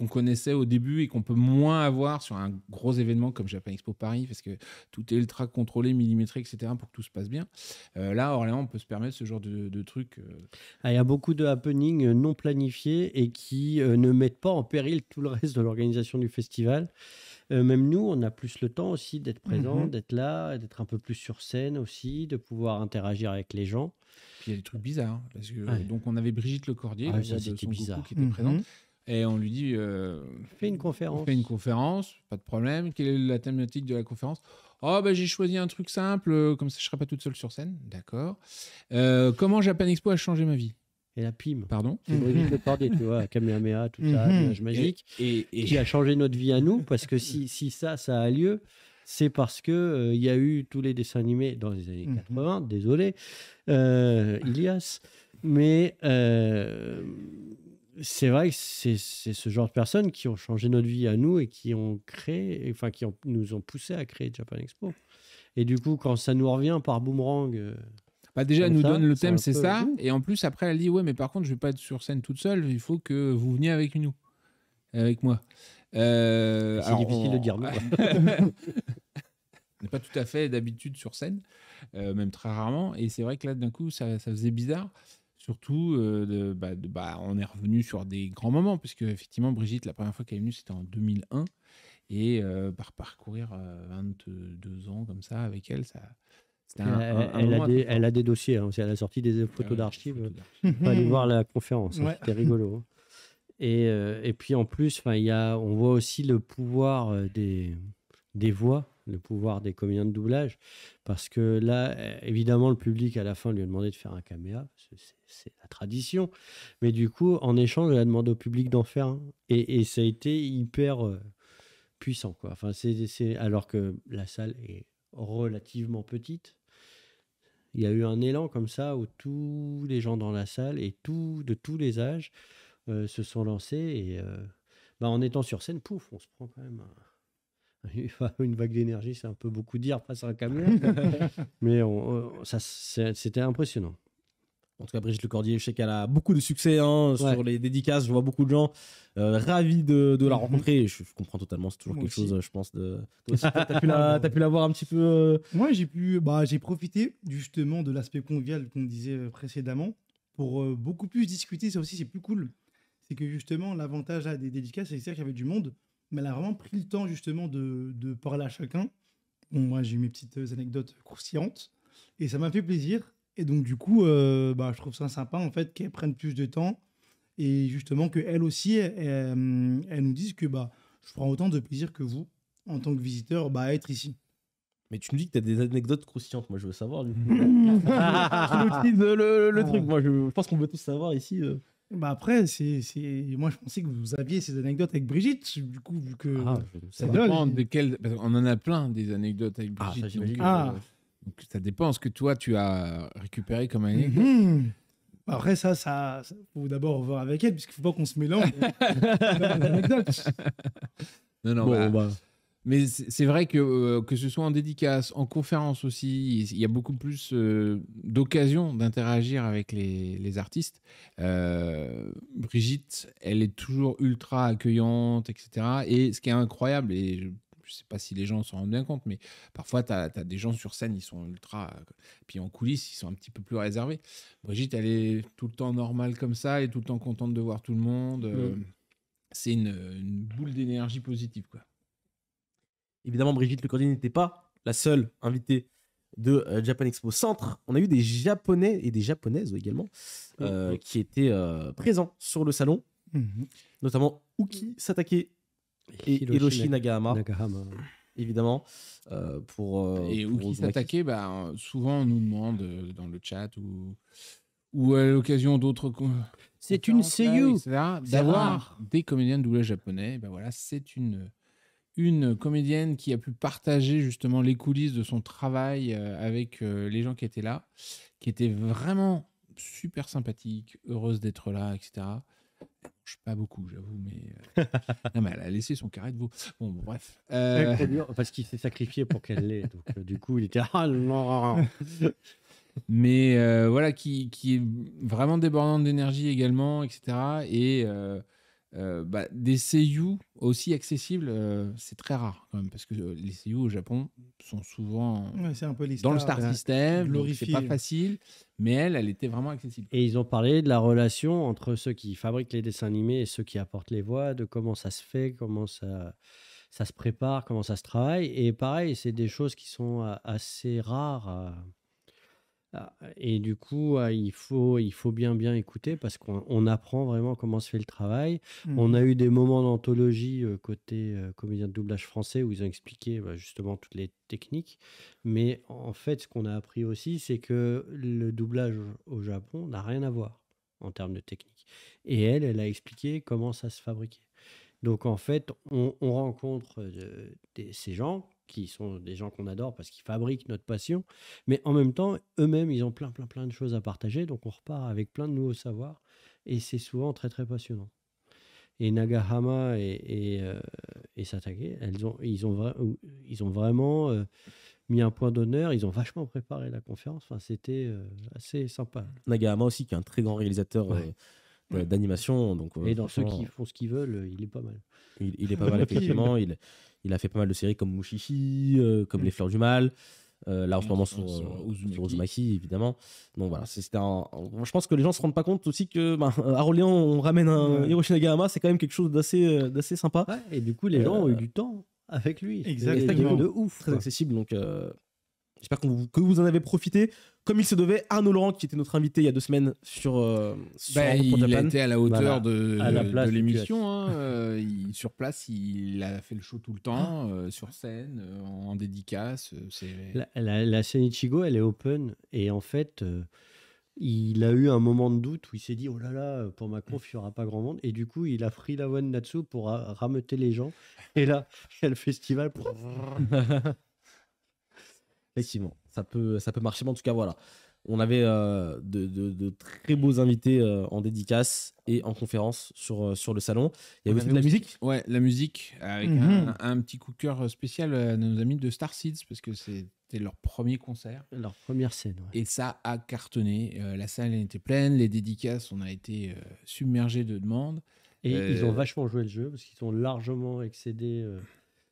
connaissait au début et qu'on peut moins avoir sur un gros événement comme Japan Expo Paris, parce que tout est ultra contrôlé, millimétré, etc., pour que tout se passe bien. Là, à Orléans, on peut se permettre ce genre de trucs. Il y a beaucoup de happenings non planifiés et qui ne mettent pas en péril tout le reste de l'organisation du festival. Même nous, on a plus le temps aussi d'être présent, d'être là, d'être un peu plus sur scène aussi, de pouvoir interagir avec les gens. Puis il y a des trucs bizarres. Hein, parce que, Ouais. donc, on avait Brigitte Lecordier, Ah, la ça, voix de c'était Son Goku, bizarre. qui était présente. Et on lui dit Fais une conférence. Fais une conférence, pas de problème. Quelle est la thématique de la conférence? Oh, bah, j'ai choisi un truc simple, comme ça je ne serai pas toute seule sur scène. D'accord. Comment Japan Expo a changé ma vie? Et la PIM. Pardon. C'est Brigitte Lecordier, tu vois, Kamehameha, tout ça, nuage magique, Et qui a changé notre vie à nous, parce que si ça a lieu, c'est parce que il y a eu tous les dessins animés dans les années 80, désolé, Ilias, mais c'est vrai que c'est ce genre de personnes qui ont changé notre vie à nous et qui ont créé, enfin qui nous ont poussé à créer Japan Expo. Et du coup, quand ça nous revient par boomerang, bah déjà, elle comme nous ça, donne le c'est thème, un c'est peu- ça. Et en plus, après, elle dit ouais, mais par contre, je vais pas être sur scène toute seule. Il faut que vous veniez avec nous, avec moi. c'est Alors, difficile de dire non. On n'est pas tout à fait d'habitude sur scène, même très rarement. Et c'est vrai que là, d'un coup, ça faisait bizarre. Surtout, on est revenu sur des grands moments, puisque effectivement, Brigitte, la première fois qu'elle est venue, c'était en 2001. Et par parcourir 22 ans comme ça avec elle, c'était Elle a des dossiers, hein. Elle a sorti des photos d'archives. Faut aller voir la conférence, hein. Ouais. C'était rigolo. Hein. Et puis en plus, on voit aussi le pouvoir des voix, le pouvoir des comédiens de doublage, parce que là, évidemment, le public à la fin lui a demandé de faire un caméa, c'est la tradition, mais du coup, en échange, il a demandé au public d'en faire un, et ça a été hyper puissant, quoi. Enfin, alors que la salle est relativement petite. Il y a eu un élan comme ça où tous les gens dans la salle et de tous les âges se sont lancés. Et en étant sur scène, pouf, on se prend quand même une vague d'énergie. C'est un peu beaucoup dire face à un camion. Mais c'était impressionnant. En tout cas, Brigitte Lecordier, je sais qu'elle a beaucoup de succès sur les dédicaces. Je vois beaucoup de gens ravis de la rencontrer. Je comprends totalement. C'est toujours Moi quelque aussi. chose, je pense. Toi aussi, t'as pu la voir un petit peu. Moi, j'ai profité justement de l'aspect convivial qu'on disait précédemment pour beaucoup plus discuter. Ça aussi, c'est plus cool. C'est que justement, l'avantage là, des dédicaces, c'est qu'il y avait du monde, mais elle a vraiment pris le temps justement de parler à chacun. Bon, moi, j'ai eu mes petites anecdotes croustillantes et ça m'a fait plaisir. Et donc, du coup, je trouve ça sympa en fait qu'elle prenne plus de temps et justement qu'elle aussi, elle nous dise que je prends autant de plaisir que vous en tant que visiteur à être ici. Mais tu me dis que t'as des anecdotes croustillantes. Moi, je veux savoir. Du coup. Qui utilise le truc. Moi, je pense qu'on veut tous savoir ici. Après, moi je pensais que vous aviez ces anecdotes avec Brigitte, du coup, vu que. Ça là, dépend de quel. On en a plein des anecdotes avec Brigitte. ça, j'imagine. Donc, ça dépend ce que toi tu as récupéré comme anecdote. Après, ça faut d'abord voir avec elle, puisqu'il ne faut pas qu'on se mélange. dans les anecdotes. Non, mais c'est vrai que ce soit en dédicace, en conférence aussi, il y a beaucoup plus d'occasions d'interagir avec les artistes. Brigitte, elle est toujours ultra accueillante, etc. Et ce qui est incroyable, et je ne sais pas si les gens s'en rendent bien compte, mais parfois, tu as des gens sur scène, ils sont ultra... Puis en coulisses, ils sont un petit peu plus réservés. Brigitte, elle est tout le temps normale comme ça, et tout le temps contente de voir tout le monde. C'est une boule d'énergie positive, quoi. Évidemment, Brigitte Lecordier n'était pas la seule invitée de Japan Expo Centre. On a eu des Japonais et des Japonaises également qui étaient présents sur le salon, notamment Uki Satake et Hiroshi Nagahama. évidemment. Et pour qui Uzumaki. s'attaquait, souvent on nous demande dans le chat ou à l'occasion d'autres C'est une conférences, live, seiyuu. etc., C'est d'avoir rare. des comédiens de doublage japonais. Ben voilà, c'est une comédienne qui a pu partager justement les coulisses de son travail avec les gens qui étaient là, qui était vraiment super sympathique, heureuse d'être là, etc. Elle mange pas beaucoup, j'avoue, mais non, mais elle a laissé son carré de veau. Bon, bref. Parce qu'il s'est sacrifié pour qu'elle l'ait. Donc, du coup, il était ah non. Mais voilà, qui est vraiment débordante d'énergie également, etc. Et des seiyuu aussi accessibles, c'est très rare quand même, parce que les seiyuu au Japon sont souvent Ouais, c'est un peu les dans le stars, star system, donc c'est glorifiés. pas facile, mais elle était vraiment accessible. Et ils ont parlé de la relation entre ceux qui fabriquent les dessins animés et ceux qui apportent les voix, de comment ça se fait, comment ça se prépare, comment ça se travaille. Et pareil, c'est des choses qui sont assez rares. Et du coup, il faut bien écouter parce qu'on apprend vraiment comment se fait le travail. On a eu des moments d'anthologie côté comédien de doublage français où ils ont expliqué justement toutes les techniques. Mais en fait, ce qu'on a appris aussi, c'est que le doublage au Japon n'a rien à voir en termes de technique. Et elle a expliqué comment ça se fabriquait. Donc en fait, on rencontre ces gens qui sont des gens qu'on adore parce qu'ils fabriquent notre passion, mais en même temps, eux-mêmes, ils ont plein de choses à partager, donc on repart avec plein de nouveaux savoirs, et c'est souvent très passionnant. Et Nagahama et Satake, ils ont vraiment mis un point d'honneur, ils ont vachement préparé la conférence, enfin, c'était assez sympa. Nagahama aussi, qui est un très grand réalisateur d'animation. Donc, et dans ceux qui font ce qu'ils veulent, il est pas mal. Il est pas mal, effectivement. Il a fait pas mal de séries comme Mushishi, comme Les Fleurs du Mal. Là, en ce moment, sur Uzumaki, évidemment. Donc voilà, je pense que les gens se rendent pas compte aussi que à Orléans, on ramène un Hiroshi Nagahama, c'est quand même quelque chose d'assez sympa. Ouais, et du coup, les gens ont eu du temps avec lui. Exactement. De ouf. Très accessible. Donc, j'espère que vous en avez profité. Comme il se devait, Arnaud Laurent, qui était notre invité il y a 2 semaines sur il a été à la hauteur à la de place l'émission. Sur place, il a fait le show tout le temps, sur scène, en dédicace. La scène Ichigo, elle est open. Et en fait, il a eu un moment de doute où il s'est dit oh là là, pour ma conf, il n'y aura pas grand monde. Et du coup, il a pris la voix de Natsu pour rameuter les gens. Et là, il y a le festival. Effectivement, ça peut marcher, mais en tout cas, voilà. On avait de très beaux invités en dédicace et en conférence sur le salon. Il y avait aussi de la musique. Ouais, la musique, avec un petit coup de cœur spécial à nos amis de Star Seeds, parce que c'était leur premier concert. Leur première scène. Ouais. Et ça a cartonné. La salle était pleine, les dédicaces, on a été submergés de demandes. Et ils ont vachement joué le jeu, parce qu'ils ont largement excédé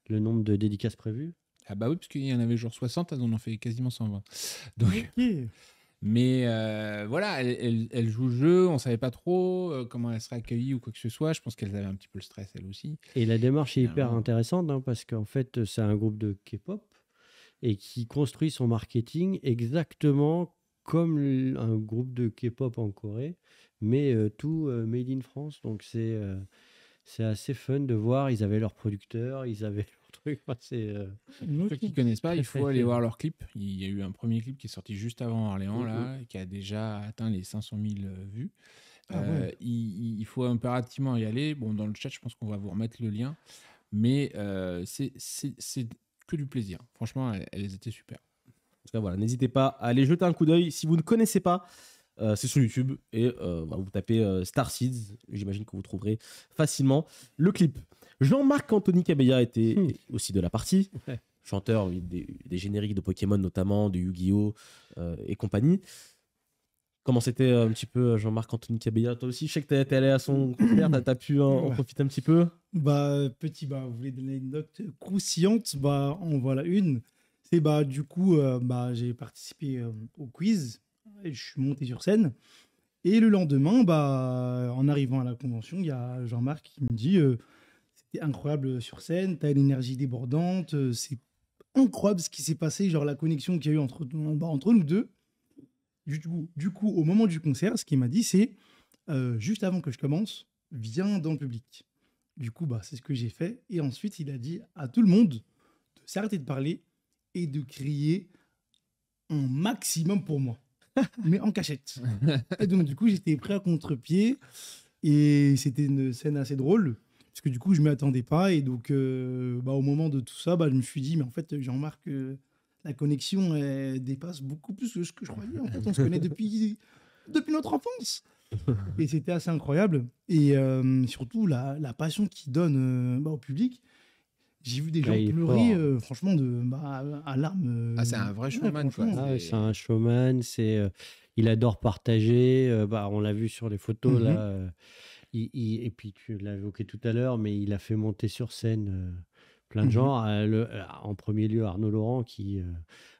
le nombre de dédicaces prévues. Ah bah oui, parce qu'il y en avait genre 60, elles en ont fait quasiment 120. Donc, Okay. Mais voilà, elle joue le jeu, on savait pas trop comment elle serait accueillie ou quoi que ce soit. Je pense qu'elles avaient un petit peu le stress, elles aussi. Et la démarche est hyper intéressante, parce qu'en fait, c'est un groupe de K-pop et qui construit son marketing exactement comme un groupe de K-pop en Corée, mais tout made in France. Donc c'est assez fun de voir. Ils avaient leur producteur, ils avaient leur truc. Enfin, ceux qui connaissent pas, il faut aller voir leur clip. Il y a eu un premier clip qui est sorti juste avant Orléans, là, qui a déjà atteint les 500 000 vues. Il faut impérativement y aller. Bon, dans le chat, je pense qu'on va vous remettre le lien. Mais c'est que du plaisir. Franchement, elles étaient super. En tout cas, voilà, n'hésitez pas à aller jeter un coup d'œil. Si vous ne connaissez pas, c'est sur YouTube et vous tapez Star Seeds. J'imagine que vous trouverez facilement le clip. Jean-Marc Anthony Cabella était aussi de la partie. Chanteur des génériques de Pokémon notamment, de Yu-Gi-Oh! Et compagnie. Comment c'était un petit peu Jean-Marc Anthony Cabella? Toi aussi, je sais que t'es allé à son concert, t'as pu en profiter un petit peu? Vous voulez donner une note croustillante? En voilà une. C'est du coup, j'ai participé au quiz, et je suis monté sur scène. Et le lendemain, en arrivant à la convention, il y a Jean-Marc qui me dit c'était incroyable sur scène, t'as une énergie débordante, c'est incroyable ce qui s'est passé, genre la connexion qu'il y a eu entre nous deux. Du coup, au moment du concert, ce qu'il m'a dit, c'est juste avant que je commence, viens dans le public. Du coup, c'est ce que j'ai fait. Et ensuite, il a dit à tout le monde de s'arrêter de parler et de crier un maximum pour moi, mais en cachette. Et donc, du coup, j'étais prêt à contre-pied et c'était une scène assez drôle parce que du coup, je ne m'y attendais pas. Et donc, au moment de tout ça, je me suis dit, mais en fait, Jean-Marc, la connexion elle dépasse beaucoup plus que ce que je croyais. En fait, on se connaît depuis notre enfance. Et c'était assez incroyable. Et surtout, la passion qu'il donne au public. J'ai vu des gens il est pleurer, fort. franchement, à larmes. Ah, c'est un vrai showman, quoi. franchement. Ah ouais, c'est un showman, il adore partager. On l'a vu sur les photos Mhm. là. Et puis tu l'as évoqué tout à l'heure, mais il a fait monter sur scène plein de Mhm. gens. En premier lieu, Arnaud Laurent qui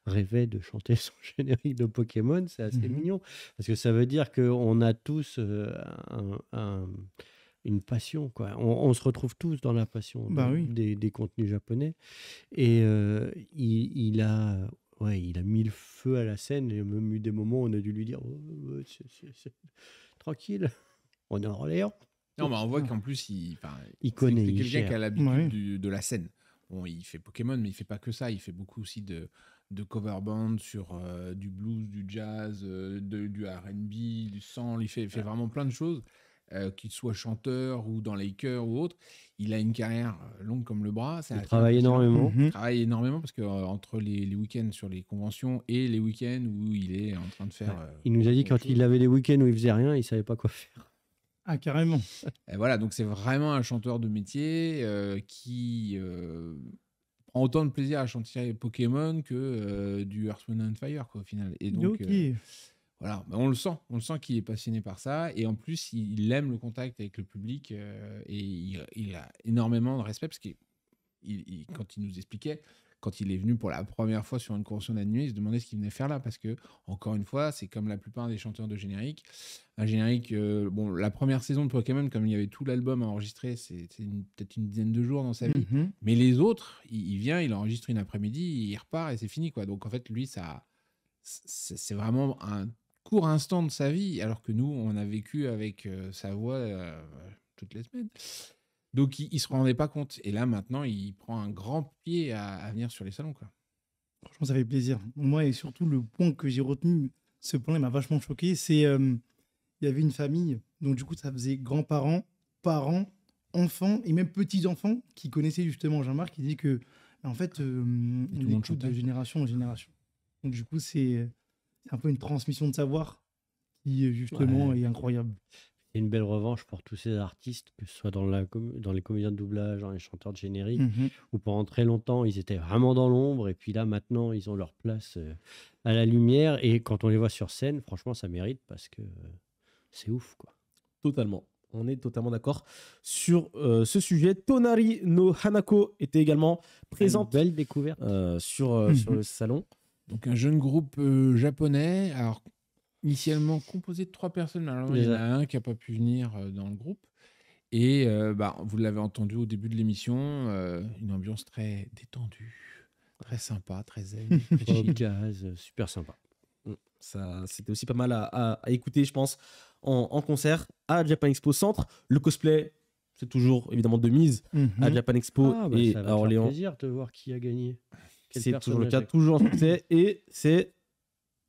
rêvait de chanter son générique de Pokémon. C'est assez Mhm. mignon parce que ça veut dire qu'on a tous une passion, quoi. On se retrouve tous dans la passion Oui. des contenus japonais. Et il a mis le feu à la scène. Il y a même eu des moments où on a dû lui dire oh, tranquille, on est à Orléans. Non, mais on voit qu'en plus, Il connaît, c'est il quelqu'un gère. qui a l'habitude Ouais. de la scène. Bon, il fait Pokémon, mais il fait pas que ça. Il fait beaucoup aussi de cover band sur du blues, du jazz, du R&B, du soul. Il fait vraiment plein de choses, qu'il soit chanteur ou dans les chœurs ou autre. Il a une carrière longue comme le bras. C'est Il assez travaille impressionnant. énormément. Mhm. Il travaille énormément parce que entre les week-ends sur les conventions et les week-ends où il est en train de faire. Il nous a dit autre quand chose. il avait des week-ends où il faisait rien, il savait pas quoi faire. Ah, carrément. Et voilà, donc c'est vraiment un chanteur de métier qui prend autant de plaisir à chanter Pokémon que du Earth, Wind and Fire, quoi, au final. Et donc, Ok. voilà, on le sent qu'il est passionné par ça. Et en plus, il aime le contact avec le public et il a énormément de respect parce que quand il nous expliquait, quand il est venu pour la première fois sur une convention d'anime, il se demandait ce qu'il venait faire là parce que, encore une fois, c'est comme la plupart des chanteurs de générique. Un générique, la première saison de Pokémon, comme il y avait tout l'album à enregistrer, c'est peut-être une dizaine de jours dans sa vie. Mhm. Mais les autres, il vient, il enregistre une après-midi, il repart et c'est fini, quoi. Donc en fait, lui, c'est vraiment un court instant de sa vie, alors que nous, on a vécu avec sa voix toutes les semaines. Donc il se rendait pas compte. Et là, maintenant, il prend un grand pied à venir sur les salons, quoi. Franchement, ça fait plaisir. Moi, et surtout, le point que j'ai retenu, ce point-là m'a vachement choqué, c'est il y avait une famille, donc du coup, ça faisait grands-parents, parents, enfants et même petits-enfants qui connaissaient justement Jean-Marc, qui dit que, en fait, le on monde écoute chantait. de génération en génération. Donc du coup, c'est un peu une transmission de savoir qui, justement, Ouais. est incroyable. C'est une belle revanche pour tous ces artistes, que ce soit dans les comédiens de doublage, dans les chanteurs de générique, Mhm. où pendant très longtemps, ils étaient vraiment dans l'ombre, et puis là, maintenant, ils ont leur place à la lumière, et quand on les voit sur scène, franchement, ça mérite, parce que c'est ouf, quoi. Totalement. On est totalement d'accord sur ce sujet. Tonari no Hanako était également Une présente belle découverte. sur le salon. Donc un jeune groupe japonais, alors initialement composé de 3 personnes, mais alors il y en a un qui n'a pas pu venir dans le groupe. Et vous l'avez entendu au début de l'émission, une ambiance très détendue, très sympa, très zen, très Pop, chill. jazz, super sympa. Ça, c'était aussi pas mal à écouter, je pense, en concert à Japan Expo Centre. Le cosplay, c'est toujours évidemment de mise à Mhm. Japan Expo Ah, et ça va à te faire Orléans. plaisir de voir qui a gagné. Quel C'est toujours le cas, personnage toujours en succès. Et c'est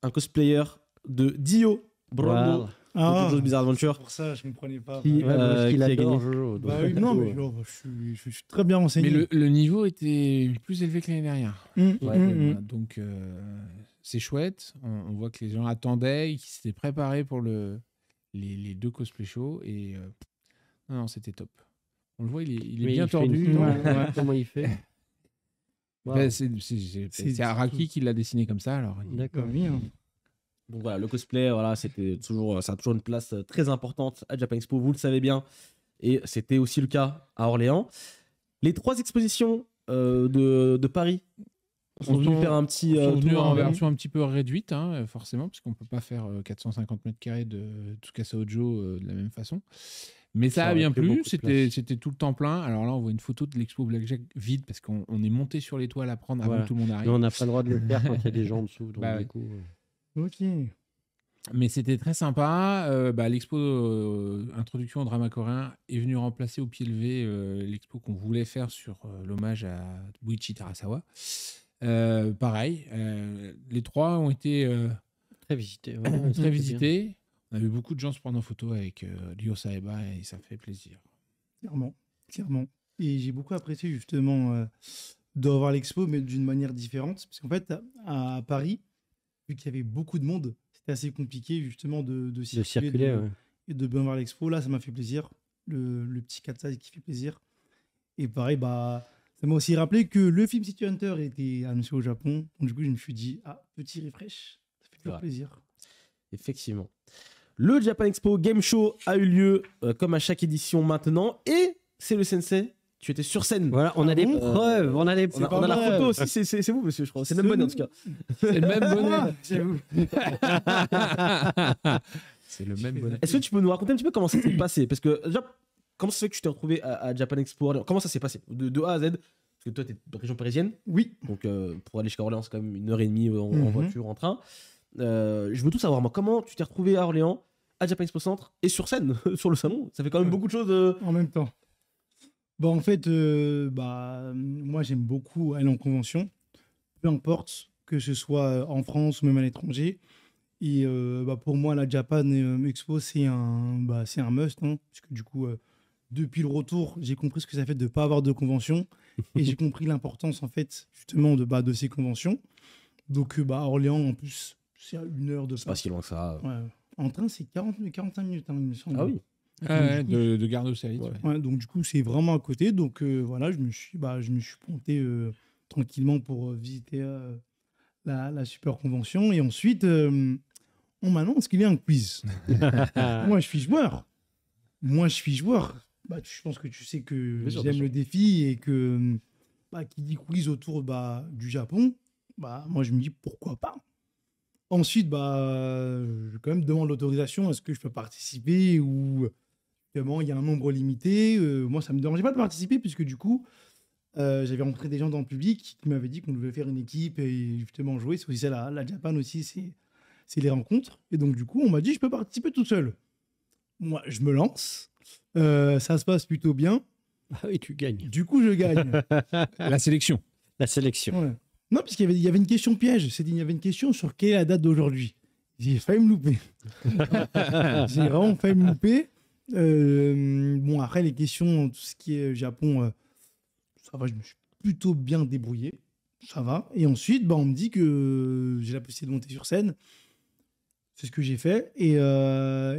un cosplayer de Dio Brando Voilà. de Ah, JoJo's Bizarre c'est Adventure. pour ça, je ne comprenais pas. Qui- Ouais, parce qu'il qui a adore gagné. Jojo. Bah donc, oui, non, mais je suis très bien renseigné. Mais le niveau était plus élevé que l'année dernière. Mhm, Ouais, mhm. Voilà, donc c'est chouette. On voit que les gens attendaient, qu'ils s'étaient préparés pour les 2 cosplay shows. Et non, c'était top. On le voit, il est mais bien il fait une tordu. tour, Ouais, ouais. Comment il fait Bah, Wow. c'est Araki qui l'a dessiné comme ça. Alors, D'accord. Bah oui, hein. Donc voilà, le cosplay, voilà, ça a toujours une place très importante à Japan Expo, vous le savez bien. Et c'était aussi le cas à Orléans. Les 3 expositions de Paris sont venues faire un petit sont venus tour en avec- version un petit peu réduite, hein, forcément, parce qu'on ne peut pas faire 450 mètres carrés de Tsukasa Ojo de la même façon. Mais ça Ça a aurait bien pris plu, beaucoup de place. c'était tout le temps plein. Alors là, on voit une photo de l'expo Blackjack vide, parce qu'on est monté sur les toiles à prendre avant Voilà. que tout le monde arrive. Mais on n'a pas le droit de le faire quand il y a des gens en dessous. Donc Bah du ouais. coup, Ok. Mais c'était très sympa. L'expo Introduction au drama coréen est venue remplacer au pied levé l'expo qu'on voulait faire sur l'hommage à Buichi Terasawa. Pareil, les trois ont été Très visité. très visités. On a eu beaucoup de gens se prendre en photo avec Ryo Saeba et ça fait plaisir. Clairement. Et j'ai beaucoup apprécié justement de revoir l'expo, mais d'une manière différente. Parce qu'en fait, à Paris, vu qu'il y avait beaucoup de monde, c'était assez compliqué justement de circuler, ouais. et de bien voir l'expo. Là, ça m'a fait plaisir. Le petit Katsai qui fait plaisir. Et pareil, ça m'a aussi rappelé que le film City Hunter était annoncé au Japon. Donc, du coup, je me suis dit, petit refresh, ça fait toujours plaisir. Effectivement. Le Japan Expo Game Show a eu lieu comme à chaque édition maintenant. Et c'est le sensei. Tu étais sur scène. Voilà, on a des preuves. On a des On a la photo aussi. C'est vous, monsieur, je crois. C'est le même bonnet en tout cas. C'est le même bonnet. C'est le même bonnet. Est-ce que tu peux nous raconter un petit peu comment ça s'est passé? Parce que déjà, comment ça se fait que tu t'es retrouvé à Japan Expo Orléans? Comment ça s'est passé de A à Z? Parce que toi, tu es de région parisienne. Oui. Donc, pour aller jusqu'à Orléans, c'est quand même 1h30 en voiture, en train. Je veux tout savoir, moi. Comment tu t'es retrouvé à Orléans, à Japan Expo Centre et sur scène, sur le salon? Ça fait quand même beaucoup de choses. En même temps. En fait, moi, j'aime beaucoup aller en convention. Peu importe que ce soit en France ou même à l'étranger. Et pour moi, la Japan Expo, c'est un must. Hein, parce que du coup, depuis le retour, j'ai compris ce que ça fait de ne pas avoir de convention. Et j'ai compris l'importance, en fait, justement, de ces conventions. Donc, à Orléans, en plus, c'est à 1 heure de C'est pas si loin que ça. Ouais. En train, c'est 45 minutes, hein, il me semble. Ah oui. De Gare de Salite. Ouais, donc, du coup, c'est vraiment à côté. Donc, voilà, je me suis pointé tranquillement pour visiter la super convention. Et ensuite, on m'annonce qu'il y a un quiz. Moi, je suis joueur. Je pense que tu sais que j'aime le défi et que qui dit quiz autour du Japon, moi, je me dis pourquoi pas. Ensuite, je quand même demande l'autorisation. Est-ce que je peux participer ou vraiment il y a un nombre limité? Moi, ça me dérangeait pas de participer puisque du coup, j'avais rencontré des gens dans le public qui m'avaient dit qu'on devait faire une équipe et justement jouer. C'est aussi ça, la Japan aussi, c'est les rencontres. Et donc, du coup, on m'a dit, je peux participer tout seul. Moi, je me lance. Ça se passe plutôt bien. Ah oui, tu gagnes. Du coup, je gagne. La sélection. La sélection. Ouais. Non, parce qu'il y avait une question piège. Il y avait une question sur quelle est la date d'aujourd'hui. J'ai failli me louper. J'ai vraiment failli me louper. Après, les questions, tout ce qui est Japon, ça va, je me suis plutôt bien débrouillé. Ça va. Et ensuite, on me dit que j'ai la possibilité de monter sur scène. C'est ce que j'ai fait. Et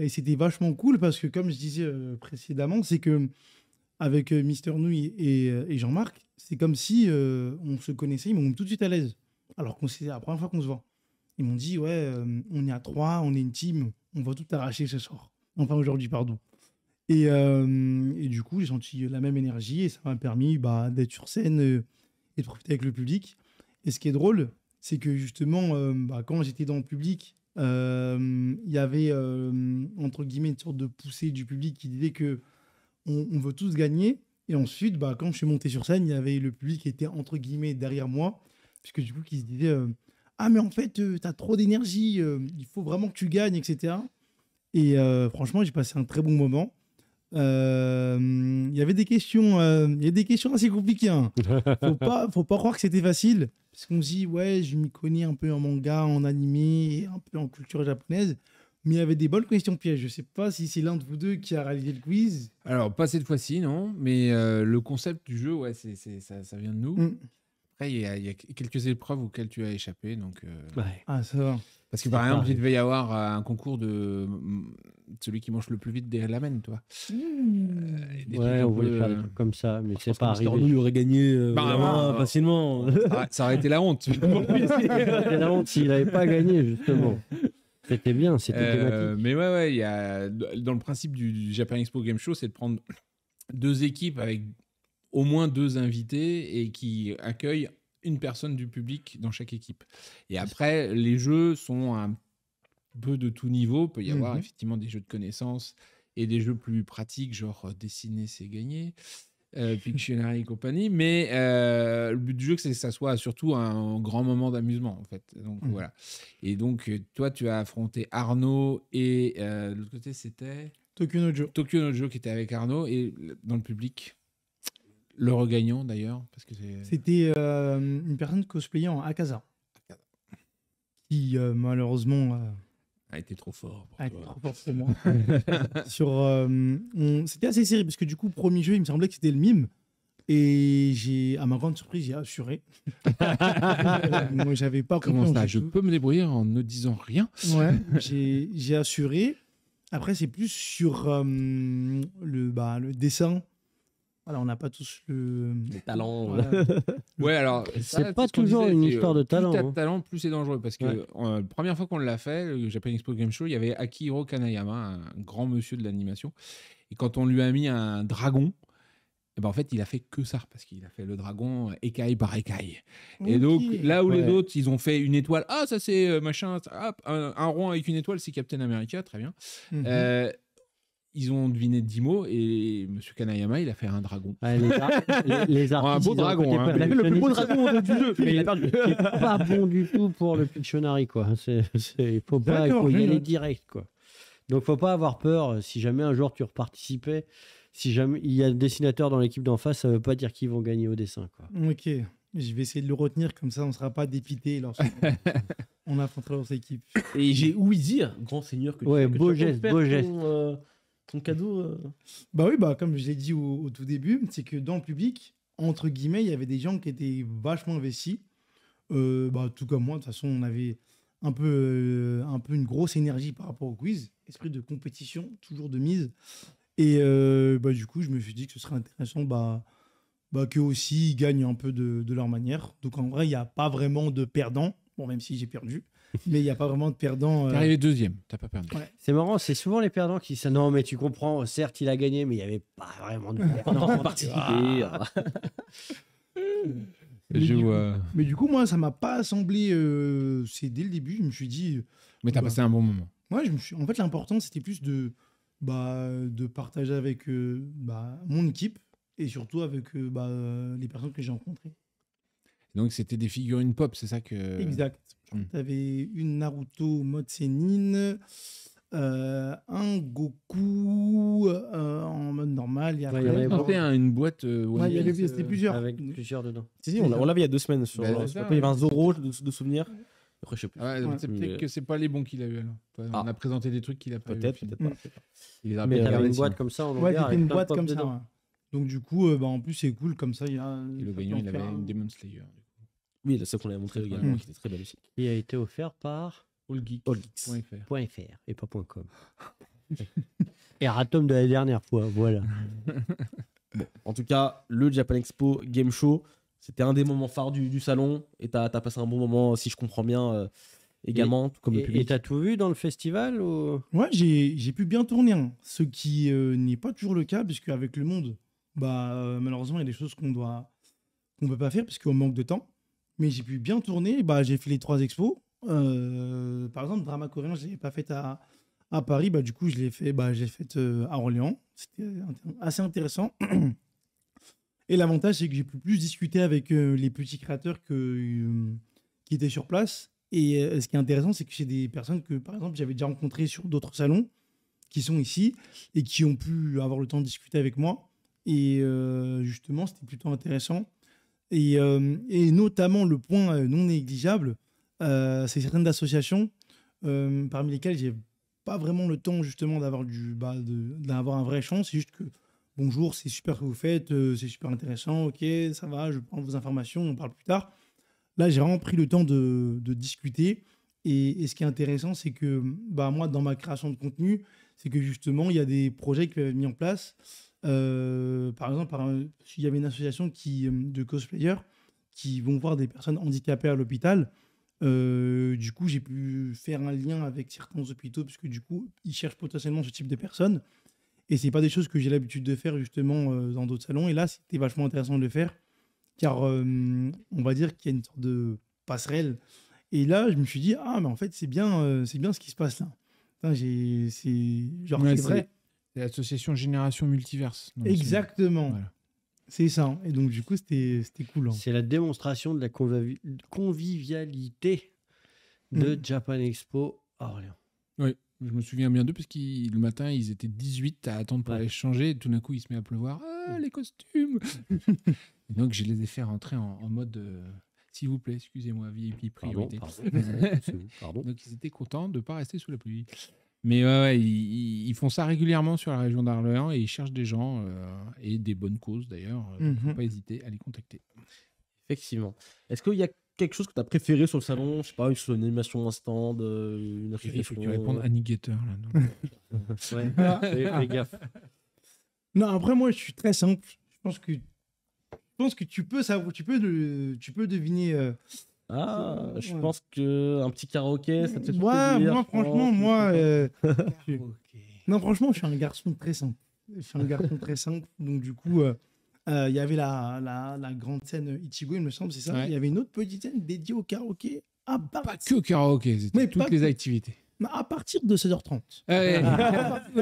c'était vachement cool parce que, comme je disais précédemment, c'est que avec Mister Nouille et Jean-Marc, c'est comme si on se connaissait. Ils m'ont mis tout de suite à l'aise. Alors que c'est la première fois qu'on se voit. Ils m'ont dit, ouais, on est à 3, on est une team, on va tout arracher ce soir. Enfin, aujourd'hui, pardon. Et du coup, j'ai senti la même énergie et ça m'a permis d'être sur scène et de profiter avec le public. Et ce qui est drôle, c'est que justement, quand j'étais dans le public, il y avait, entre guillemets, une sorte de poussée du public qui disait que on veut tous gagner. Et ensuite, quand je suis monté sur scène, il y avait le public qui était, entre guillemets, derrière moi, puisque du coup, qui se disait ah, mais en fait, tu as trop d'énergie, il faut vraiment que tu gagnes, etc. Et franchement, j'ai passé un très bon moment. Il y avait des questions, assez compliquées. Hein. Faut pas croire que c'était facile, parce qu'on se dit ouais, je m'y connais un peu en manga, en animé, et un peu en culture japonaise, mais il y avait des bonnes questions pièges. Je sais pas si c'est l'un de vous deux qui a réalisé le quiz. Alors pas cette fois-ci, non, mais le concept du jeu, ouais, ça vient de nous. Après, il y a quelques épreuves auxquelles tu as échappé, donc. Ah, ça va. Parce que par exemple, il devait y avoir un concours de celui qui mange le plus vite des ramen, toi. Ouais, on voulait faire des trucs comme ça, mais c'est pas arrivé. Il aurait gagné facilement. Ça aurait été la honte. C'était la honte s'il n'avait pas gagné, justement. C'était bien, c'était thématique. Mais ouais, il y a, dans le principe du Japan Expo Game Show, c'est de prendre 2 équipes avec au moins 2 invités et qui accueillent une personne du public dans chaque équipe. Et après, les jeux sont un peu de tout niveau. Il peut y avoir effectivement des jeux de connaissances et des jeux plus pratiques, genre dessiner, c'est gagner. Pictionary et compagnie, mais le but du jeu, c'est que ça soit surtout un grand moment d'amusement, en fait. Donc, voilà. Et donc, toi, tu as affronté Arnaud et de l'autre côté, c'était Tokyo no Joe. Tokyo no Joe qui était avec Arnaud et dans le public, le regagnant d'ailleurs, parce que C'était une personne cosplayant en Akaza, qui malheureusement a été trop fort pour a été toi. trop fort pour moi. C'était assez serré parce que du coup, premier jeu, il me semblait que c'était le mime. Et à ma grande surprise, j'ai assuré. Moi, j'avais pas compris. Comment ça? du Je tout. peux me débrouiller en ne disant rien. Ouais, j'ai assuré. Après, c'est plus sur le dessin. Voilà, on n'a pas tous Les talents. Voilà. Ouais, alors C'est pas toujours une histoire de talent, Plus t'as de hein. talent, plus c'est dangereux. Parce que Ouais. la première fois qu'on l'a fait, le Japan Expo Game Show, il y avait Akihiro Kanayama, un grand monsieur de l'animation. Et quand on lui a mis un dragon, eh ben en fait, il a fait que ça. Parce qu'il a fait le dragon écaille par écaille. Et donc, Ok. là où les Ouais. autres, ils ont fait une étoile. Ah, ça c'est machin. Hop, un rond avec une étoile, c'est Captain America. Très bien. Mhm. Ils ont deviné 10 mots et monsieur Kanayama, il a fait un dragon. Ouais, les Un artistes, beau ils ont un dragon, côté hein. Il a fait le plus beau perfectionniste. dragon du jeu, mais il a perdu. C'est pas bon du tout pour le Pictionary, quoi. Il faut pas, il D'accord, faut y je aller note. direct, quoi. Donc, faut pas avoir peur. Si jamais un jour tu reparticipais, si jamais il y a un dessinateur dans l'équipe d'en face, ça veut pas dire qu'ils vont gagner au dessin, quoi. Ok, je vais essayer de le retenir comme ça, on ne sera pas dépité lorsqu'on affrontera notre équipe. Et j'ai ouï dire, grand seigneur, que Ouais, que beau tu as geste, offert beau ton, geste. ton cadeau. Bah oui, bah comme je l'ai dit au tout début, c'est que dans le public, entre guillemets, il y avait des gens qui étaient vachement investis. Bah, tout comme moi, de toute façon, on avait un peu une grosse énergie par rapport au quiz, esprit de compétition, toujours de mise. Et bah, du coup, je me suis dit que ce serait intéressant qu'eux aussi ils gagnent un peu de leur manière. Donc en vrai, il n'y a pas vraiment de perdant. Bon, même si j'ai perdu, mais il n'y a pas vraiment de perdant. T'es arrivé deuxième, t'as pas perdu. C'est marrant, c'est souvent les perdants qui disent non, mais tu comprends, certes, il a gagné, mais il n'y avait pas vraiment de perdant. participer. Je vois. Mais du coup, moi, ça m'a pas semblé. C'est dès le début, je me suis dit. Mais t'as Bah. passé un bon moment. Ouais, en fait, l'important, c'était plus de partager avec mon équipe et surtout avec les personnes que j'ai rencontrées. Donc c'était des figurines pop, c'est ça que. Exact. Tu avais une Naruto mode Sénine, un Goku en mode normal. Et Ouais, il y en après, avait On beaucoup. fait une boîte. ouais, il y avait c'était plusieurs. Avec plusieurs dedans. Si, si, on l'avait il y a 2 semaines. Sur, Bah, je c'est sais ça, pas, il y avait un ouais. Zoro de souvenir. Après, je sais plus. Ah ouais, Ouais. c'est Mais- peut-être que c'est pas les bons qu'il a eu alors. Ouais, Ah. On a présenté des trucs qu'il a pas eu. Peut-être, puis peut-être Mm. pas. peut-être pas. Il les a Mais pas Il y avait regardés, une boîte sinon. comme ça en Ouais, longueur. c'était avec une plein de boîte pop comme ça. dedans. Ouais. Donc du coup, en plus, c'est cool comme ça. Il y a, Et le ça gagnant, peut il en avait faire une un- Demon Slayer. Oui, c'est ce qu'on avait montré également, Mm. qui était très belle aussi. Il a été offert par Allgeeks. .fr. .fr et pas .com. Erratum de la dernière fois, voilà. En tout cas, le Japan Expo Game Show, c'était un des moments phares du salon. Et t'as passé un bon moment, si je comprends bien, également, tout comme le Et public. t'as tout vu dans le festival ou... Ouais, j'ai pu bien tourner, hein. Ce qui n'est pas toujours le cas, puisque avec le monde, malheureusement, il y a des choses qu'on peut pas faire, puisqu'on manque de temps. Mais j'ai pu bien tourner. J'ai fait les 3 expos. Par exemple, Drama coréen, je l'ai pas fait à Paris. Du coup, je l'ai fait à Orléans. C'était assez intéressant. Et l'avantage, c'est que j'ai pu plus discuter avec les petits créateurs qui étaient sur place. Et ce qui est intéressant, c'est que c'est des personnes que, par exemple, j'avais déjà rencontrées sur d'autres salons qui sont ici et qui ont pu avoir le temps de discuter avec moi. Et justement, c'était plutôt intéressant. Et notamment, le point non négligeable, c'est certaines associations parmi lesquelles j'ai pas vraiment le temps justement d'avoir d'avoir un vrai échange. C'est juste que bonjour, c'est super ce que vous faites, c'est super intéressant, ok, ça va, je prends vos informations, on parle plus tard. Là, j'ai vraiment pris le temps de discuter. Et ce qui est intéressant, c'est que moi, dans ma création de contenu, c'est que justement, il y a des projets qui peuvent être mis en place. Par exemple, il y avait une association de cosplayers qui vont voir des personnes handicapées à l'hôpital. Du coup, j'ai pu faire un lien avec certains hôpitaux, parce que du coup, ils cherchent potentiellement ce type de personnes. Et c'est pas des choses que j'ai l'habitude de faire justement dans d'autres salons. Et là, c'était vachement intéressant de le faire, car on va dire qu'il y a une sorte de passerelle. Et là, je me suis dit, mais en fait, c'est bien ce qui se passe là. Putain, c'est Ouais, vrai. C'est l'association Génération Multiverse. Non, Exactement. Voilà. C'est ça. Et donc, du coup, c'était cool. Hein. C'est la démonstration de la convivialité de Japan Expo à Orléans. Oui, je me souviens bien d'eux parce que le matin, ils étaient 18 à attendre pour aller changer. Et tout d'un coup, il se met à pleuvoir. Ah, les costumes. Et donc, je les ai fait rentrer en mode s'il vous plaît, excusez-moi, VIP priorité. Pardon. Donc, ils étaient contents de ne pas rester sous la pluie. Mais ouais, ils font ça régulièrement sur la région d'Orléans et ils cherchent des gens et des bonnes causes d'ailleurs. Il ne faut pas hésiter à les contacter. Effectivement. Est-ce qu'il y a quelque chose que tu as préféré sur le salon? Je sais pas, une animation, un stand, une Il faut association. que tu répondes Annigator. Là, Ouais, fais gaffe. Non, après, moi, je suis très simple. Je pense que tu peux savoir, tu peux deviner. Je pense qu'un petit karaoké, ça te fait Ouais, plaisir. moi, franchement, moi. Ok. Non, franchement, je suis un garçon très simple. Donc, du coup, il y avait la grande scène Ichigo, il me semble, c'est ça. Ouais. Il y avait une autre petite scène dédiée au karaoké. Pas que karaoké, c'était Mais toutes pas les que. activités. À partir de 16h30. Ouais.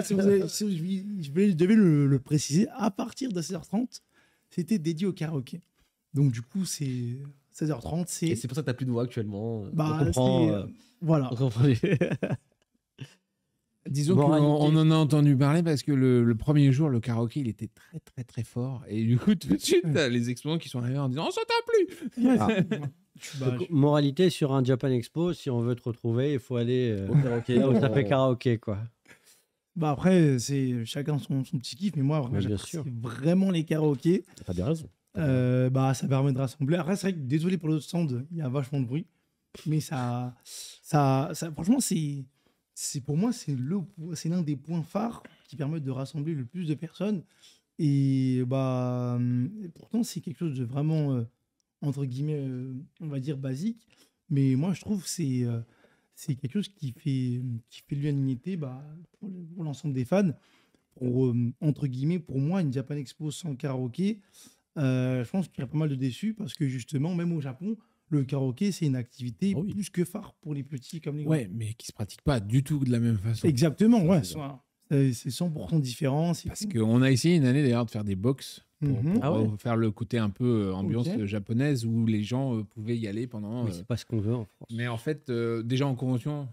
Je devais le préciser. À partir de 16h30, c'était dédié au karaoké. Donc, du coup, c'est 16h30. Et c'est pour ça que t'as plus de voix actuellement. Bah, on comprend. voilà. On comprend. Disons qu'on en a entendu parler parce que le premier jour, le karaoké, il était très, très, très fort. Et du coup, tout de suite, t'as les exposants qui sont arrivés en disant « On s'entend plus !» Donc, moralité sur un Japan Expo, si on veut te retrouver, il faut aller Au karaoké. là où ça fait karaoké, quoi. Bah après, c'est chacun son petit kiff, mais moi, vraiment, Mais bien j'apprécie sûr. vraiment les karaokés. T'as bien raison. Bah, ça permet de rassembler. Après, c'est vrai que, désolé pour l'autre stand, il y a vachement de bruit. Mais ça franchement, pour moi, c'est l'un des points phares qui permettent de rassembler le plus de personnes. Et bah, pourtant, c'est quelque chose de vraiment, entre guillemets, on va dire basique. Mais moi, je trouve que c'est quelque chose qui fait l'unanimité pour l'ensemble des fans. Entre guillemets, pour moi, une Japan Expo sans karaoké, je pense qu'il y a pas mal de déçus parce que justement, même au Japon, le karaoké, c'est une activité plus que phare pour les petits comme les grands. Ouais, mais qui se pratique pas du tout de la même façon. Exactement, ouais. C'est 100% différent. Parce qu'on a essayé une année d'ailleurs de faire des box pour Mhm. faire le côté un peu ambiance japonaise où les gens pouvaient y aller pendant. Mais c'est pas ce qu'on veut en France. Mais en fait, déjà en convention,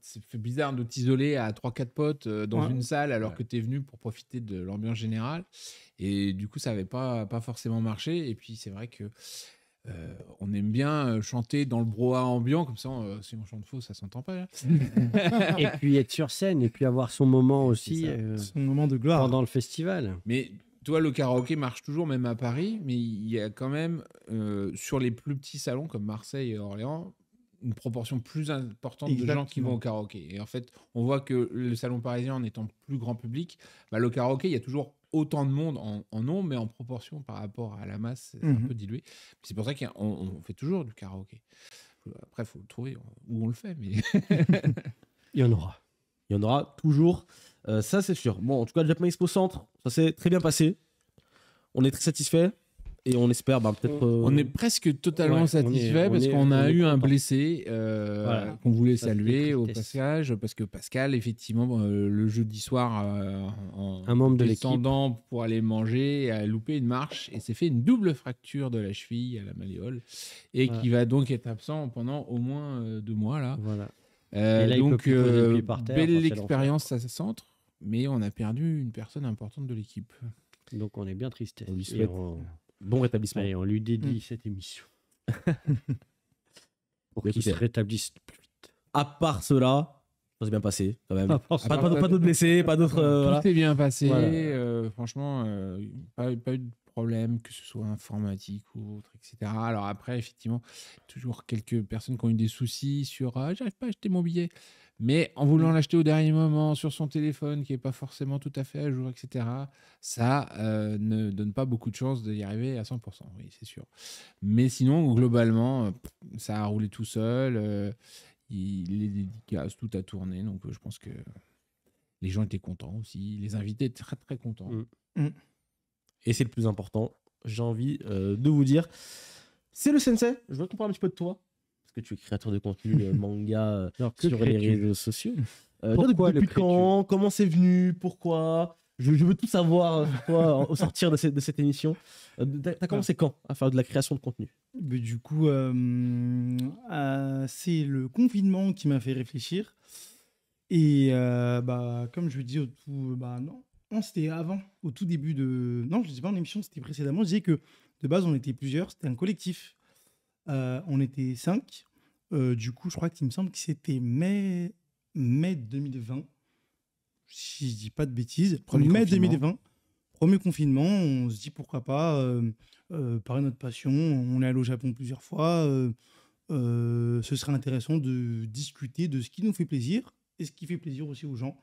c'est fait bizarre de t'isoler à 3-4 potes dans une salle alors que tu es venu pour profiter de l'ambiance générale. Et du coup, ça n'avait pas forcément marché. Et puis, c'est vrai que on aime bien chanter dans le brouhaha ambiant, comme ça, si on chante faux, ça s'entend pas. Et puis être sur scène, et puis avoir son moment aussi Son moment de gloire. pendant le festival. Mais toi, le karaoké marche toujours, même à Paris, mais il y a quand même, sur les plus petits salons comme Marseille et Orléans, une proportion plus importante de gens qui vont au karaoké. Et en fait, on voit que le salon parisien, en étant plus grand public, le karaoké, il y a toujours autant de monde en nombre, mais en proportion par rapport à la masse, c'est un peu dilué. C'est pour ça qu'on fait toujours du karaoké. Après, il faut le trouver où on le fait. Mais Il y en aura. Il y en aura toujours. Ça, c'est sûr. Bon, en tout cas, le Japan Expo Centre, ça s'est très bien passé. On est très satisfait. Et on espère peut-être. On est presque totalement satisfait parce qu'on a eu un blessé qu'on voulait saluer au passage. Parce que Pascal, effectivement, le jeudi soir, un membre de descendant pour aller manger, a loupé une marche et s'est fait une double fracture de la cheville à la malléole et qui va donc être absent pendant au moins 2 mois. Là. Voilà. Donc, belle expérience à ce centre, mais on a perdu une personne importante de l'équipe. Donc, on est bien triste. On lui souhaite bon rétablissement. Allez, on lui dédie cette émission. Pour qu'il se rétablisse plus vite. À part cela, ça s'est bien passé quand même. Pas d'autres blessés, pas d'autres. Tout est bien passé. Voilà. Franchement, pas eu de problème, que ce soit informatique ou autre, etc. Alors après, effectivement, toujours quelques personnes qui ont eu des soucis sur j'arrive pas à acheter mon billet. Mais en voulant l'acheter au dernier moment sur son téléphone qui n'est pas forcément tout à fait à jour, etc., ça ne donne pas beaucoup de chances d'y arriver à 100%, oui, c'est sûr. Mais sinon, globalement, ça a roulé tout seul. Les dédicaces, tout a tourné. Donc, je pense que les gens étaient contents aussi. Les invités étaient très, très contents. Et c'est le plus important, j'ai envie de vous dire. C'est le sensei. Je veux comprendre un petit peu de toi. Parce que tu es créateur de contenu manga sur les réseaux sociaux. Pourquoi depuis quand? Comment c'est venu? Pourquoi? Je veux tout savoir sur toi au sortir de cette émission. T'as commencé quand à faire de la création de contenu? Mais du coup, c'est le confinement qui m'a fait réfléchir. Et comme je le dis au tout, non, c'était avant, au tout début de. Non, je ne disais pas en émission, c'était précédemment. Je disais que de base, on était plusieurs, c'était un collectif. On était 5. Du coup, je crois qu'il me semble que c'était mai 2020. Si je dis pas de bêtises. Mai 2020, premier confinement, on se dit pourquoi pas parler de notre passion. On est allé au Japon plusieurs fois. Ce serait intéressant de discuter de ce qui nous fait plaisir et ce qui fait plaisir aussi aux gens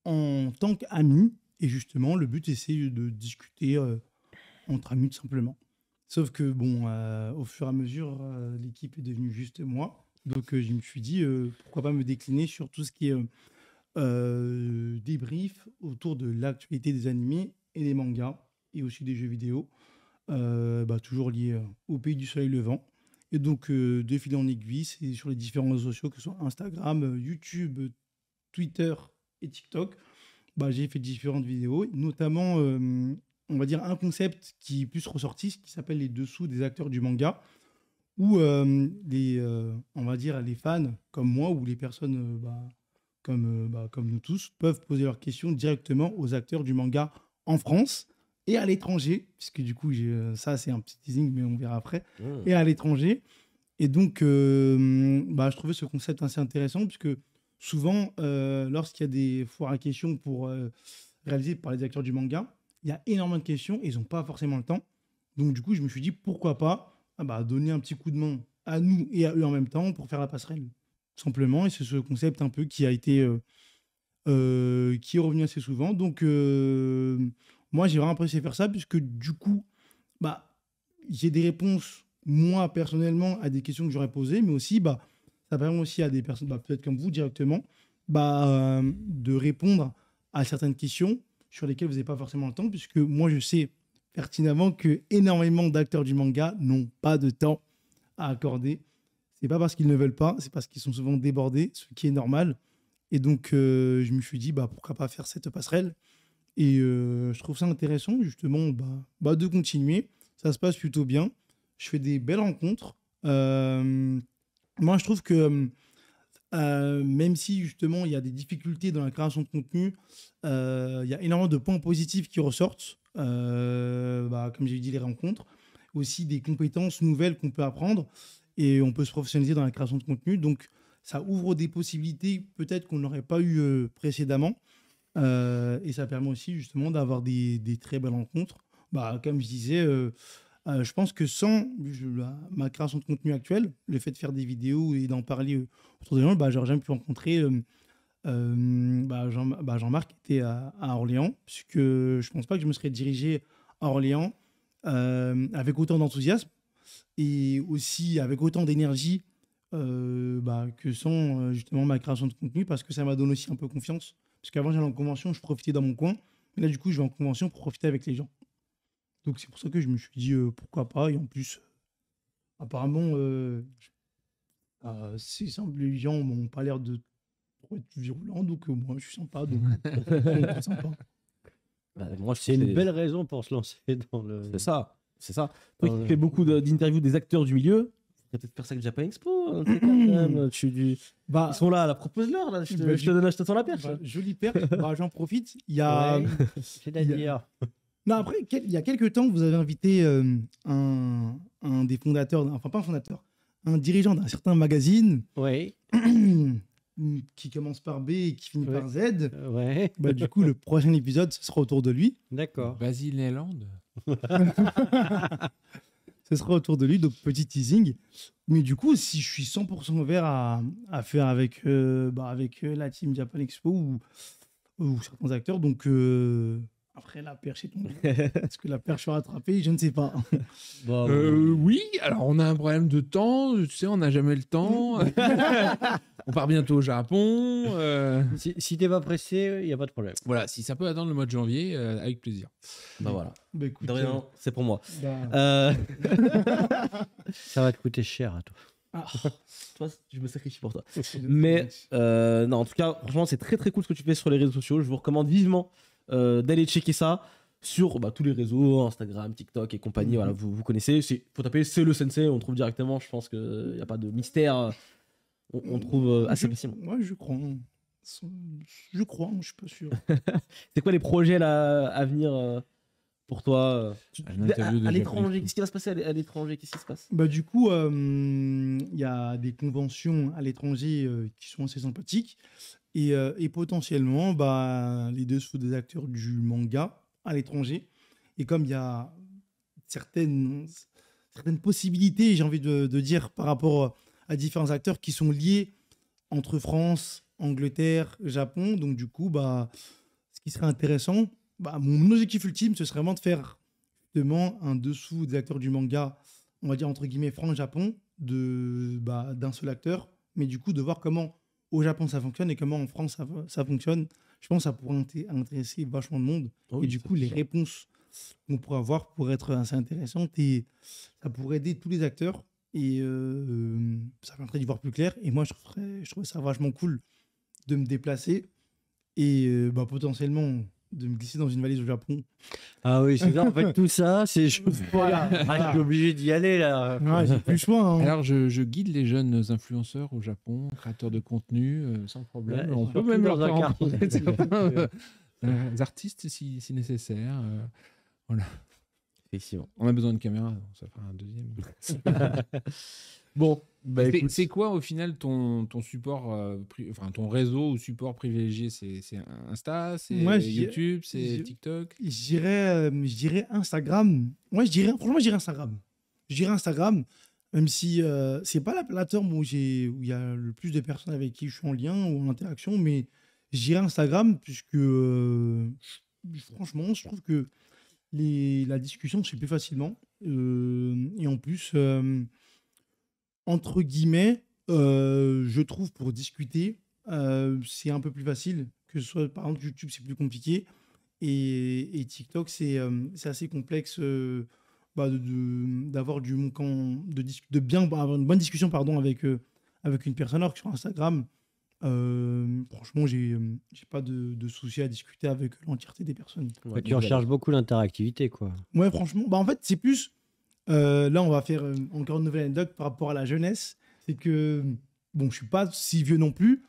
en tant qu'amis. Et justement, le but, c'est de discuter entre amis, tout simplement. Sauf que, au fur et à mesure, l'équipe est devenue juste moi. Donc, je me suis dit, pourquoi pas me décliner sur tout ce qui est débrief autour de l'actualité des animés et des mangas et aussi des jeux vidéo, toujours liés au pays du soleil levant. Et donc, de fil en aiguille, c'est sur les différents réseaux sociaux, que ce soit Instagram, YouTube, Twitter et TikTok, j'ai fait différentes vidéos, notamment, on va dire, un concept qui est plus ressorti, qui s'appelle les dessous des acteurs du manga, où on va dire, les fans comme moi ou les personnes comme nous tous peuvent poser leurs questions directement aux acteurs du manga en France et à l'étranger, puisque du coup, ça c'est un petit teasing, mais on verra après, et à l'étranger. Et donc, je trouvais ce concept assez intéressant, puisque souvent, lorsqu'il y a des foires à questions réalisées par les acteurs du manga, il y a énormément de questions et ils n'ont pas forcément le temps. Donc, du coup, je me suis dit, pourquoi pas donner un petit coup de main à nous et à eux en même temps pour faire la passerelle, tout simplement. Et c'est ce concept un peu qui a été... qui est revenu assez souvent. Donc, moi, j'ai vraiment apprécié faire ça, puisque du coup, j'ai des réponses, moi, personnellement, à des questions que j'aurais posées, mais aussi, ça permet aussi à des personnes, peut-être comme vous, directement, de répondre à certaines questions sur lesquelles vous n'avez pas forcément le temps, puisque moi, je sais pertinemment que énormément d'acteurs du manga n'ont pas de temps à accorder. C'est pas parce qu'ils ne veulent pas, c'est parce qu'ils sont souvent débordés, ce qui est normal. Et donc, je me suis dit, pourquoi pas faire cette passerelle. Et je trouve ça intéressant, justement, de continuer. Ça se passe plutôt bien. Je fais des belles rencontres. Moi, je trouve que même si, justement, il y a des difficultés dans la création de contenu, il y a énormément de points positifs qui ressortent. Comme j'ai dit, les rencontres. Aussi des compétences nouvelles qu'on peut apprendre. Et on peut se professionnaliser dans la création de contenu. Donc, ça ouvre des possibilités peut-être qu'on n'aurait pas eu précédemment. Et ça permet aussi justement d'avoir des très belles rencontres. Comme je disais, je pense que sans ma création de contenu actuelle, le fait de faire des vidéos et d'en parler autour des gens, j'aurais jamais pu rencontrer Jean-Marc qui était à Orléans, puisque je ne pense pas que je me serais dirigé à Orléans avec autant d'enthousiasme et aussi avec autant d'énergie que sans justement ma création de contenu, parce que ça m'a donné aussi un peu confiance. Parce qu'avant, j'allais en convention, je profitais dans mon coin. Mais là, du coup, je vais en convention pour profiter avec les gens. Donc, c'est pour ça que je me suis dit pourquoi pas. Et en plus, apparemment, les gens n'ont pas l'air de trop être virulents. Donc, moi, je suis sympa. Donc, c'est sympa. Moi, c'est une belle raison pour se lancer dans le. C'est ça. Toi qui fais beaucoup d'interviews des acteurs du milieu, tu vas peut-être faire ça avec Japan Expo. Ils sont là, propose-leur. Là, je te tends la perche. Jolie perche. J'en profite. Il y a. C'est-à-dire. Non, après, il y a quelques temps, vous avez invité un des fondateurs, enfin pas un fondateur, un dirigeant d'un certain magazine. Oui. Qui commence par B et qui finit par Z. Ouais. Du coup, le prochain épisode, ce sera autour de lui. D'accord. Basile Land. Ce sera autour de lui, donc petit teasing. Mais du coup, si je suis 100% ouvert à faire avec la team Japan Expo ou certains acteurs, donc après la perche est tombée. Est-ce que la perche sera attrapée? Je ne sais pas. Oui, alors on a un problème de temps, tu sais, on n'a jamais le temps. On part bientôt au Japon. Si t'es pas pressé, il n'y a pas de problème. Voilà, si ça peut attendre le mois de janvier, avec plaisir. Voilà. Écoute, de rien, c'est pour moi. Ça va te coûter cher à toi. Toi, je me sacrifie pour toi. Mais non, en tout cas, franchement, c'est très très cool ce que tu fais sur les réseaux sociaux. Je vous recommande vivement d'aller checker ça sur tous les réseaux, Instagram, TikTok et compagnie. Voilà, vous connaissez. Faut taper c'est le sensei, on trouve directement. Je pense qu'il n'y a pas de mystère. On trouve assez facilement. Moi, je crois. Je crois, je suis pas sûr. C'est quoi les projets là, à venir pour toi à l'étranger? Qu'est-ce qui va se passer à l'étranger? Qu'est-ce qui se passe? Du coup, il y a des conventions à l'étranger qui sont assez sympathiques. Et potentiellement, les deux sont des acteurs du manga à l'étranger. Et comme il y a certaines possibilités, j'ai envie de dire, par rapport à différents acteurs qui sont liés entre France, Angleterre, Japon. Donc, du coup, ce qui serait intéressant, mon objectif ultime, ce serait vraiment de faire justement un dessous des acteurs du manga, on va dire entre guillemets France-Japon, d'un seul acteur. Mais du coup, de voir comment au Japon ça fonctionne et comment en France ça fonctionne. Je pense que ça pourrait intéresser vachement de monde. Oui, et du coup, les réponses qu'on pourrait avoir pourraient être assez intéressantes et ça pourrait aider tous les acteurs. Et ça permettrait d'y voir plus clair. Et moi, je trouverais ça vachement cool de me déplacer et potentiellement de me glisser dans une valise au Japon. Ah oui, c'est ça. En fait, tout ça, c'est juste voilà. Je suis obligé d'y aller là. Ouais, j'ai plus le choix. Hein. Alors, je guide les jeunes influenceurs au Japon, créateurs de contenu, sans problème. Ouais, on peut même leur faire rencontrer certains artistes si nécessaire. Voilà. Effectivement. On a besoin de caméra, donc ça fera un deuxième. Bon, c'est quoi au final ton support, ton réseau ou support privilégié? C'est Insta, c'est YouTube, c'est TikTok? Je dirais Instagram. Moi, franchement, je dirais Instagram. Je dirais Instagram, même si c'est pas la plateforme où il y a le plus de personnes avec qui je suis en lien ou en interaction, mais je dirais Instagram puisque franchement, je trouve que la discussion se fait plus facilement. Et en plus, entre guillemets, je trouve pour discuter, c'est un peu plus facile. Que ce soit, par exemple, YouTube, c'est plus compliqué. Et TikTok, c'est assez complexe d'avoir avoir une bonne discussion avec une personne. Alors que sur Instagram, franchement, j'ai pas de souci à discuter avec l'entièreté des personnes. Ouais, tu recherches beaucoup l'interactivité, quoi. Ouais, franchement, en fait, c'est plus. Là, on va faire encore une nouvelle anecdote par rapport à la jeunesse. C'est que, bon, je suis pas si vieux non plus,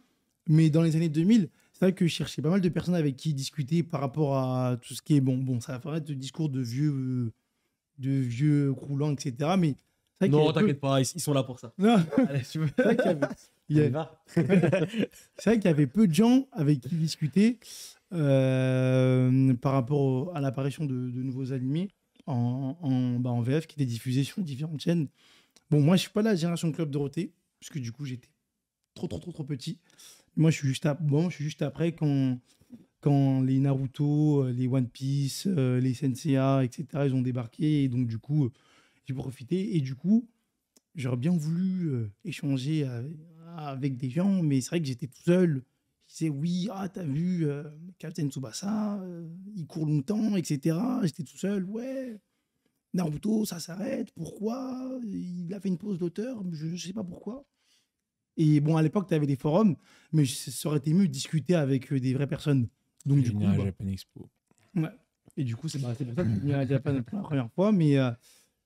mais dans les années 2000, c'est vrai que je cherchais pas mal de personnes avec qui discuter par rapport à tout ce qui est bon, ça va faire être le discours de vieux croulants, etc. Mais non, t'inquiète pas, ils sont là pour ça. Non. Allez, tu veux. C'est vrai qu'il y avait peu de gens avec qui discuter par rapport à l'apparition de nouveaux animés en VF qui étaient diffusés sur différentes chaînes. Bon, moi, je suis pas la génération Club Dorothée, puisque du coup, j'étais trop petit. Moi, je suis juste après quand les Naruto, les One Piece, les Senseiya, etc., ils ont débarqué. Et donc, du coup, j'ai profité. Et du coup, j'aurais bien voulu échanger avec des gens, mais c'est vrai que j'étais tout seul. Je disais, oui, t'as vu Captain Tsubasa, il court longtemps, etc. J'étais tout seul, ouais. Naruto, ça s'arrête, pourquoi? Il a fait une pause d'auteur, je ne sais pas pourquoi. Et bon, à l'époque, tu avais des forums, mais ça aurait été mieux de discuter avec des vraies personnes. Donc, du coup, Japan Expo. Ouais. Et du coup, c'est pour ça que je suis venu à Japan pour la première fois. Mais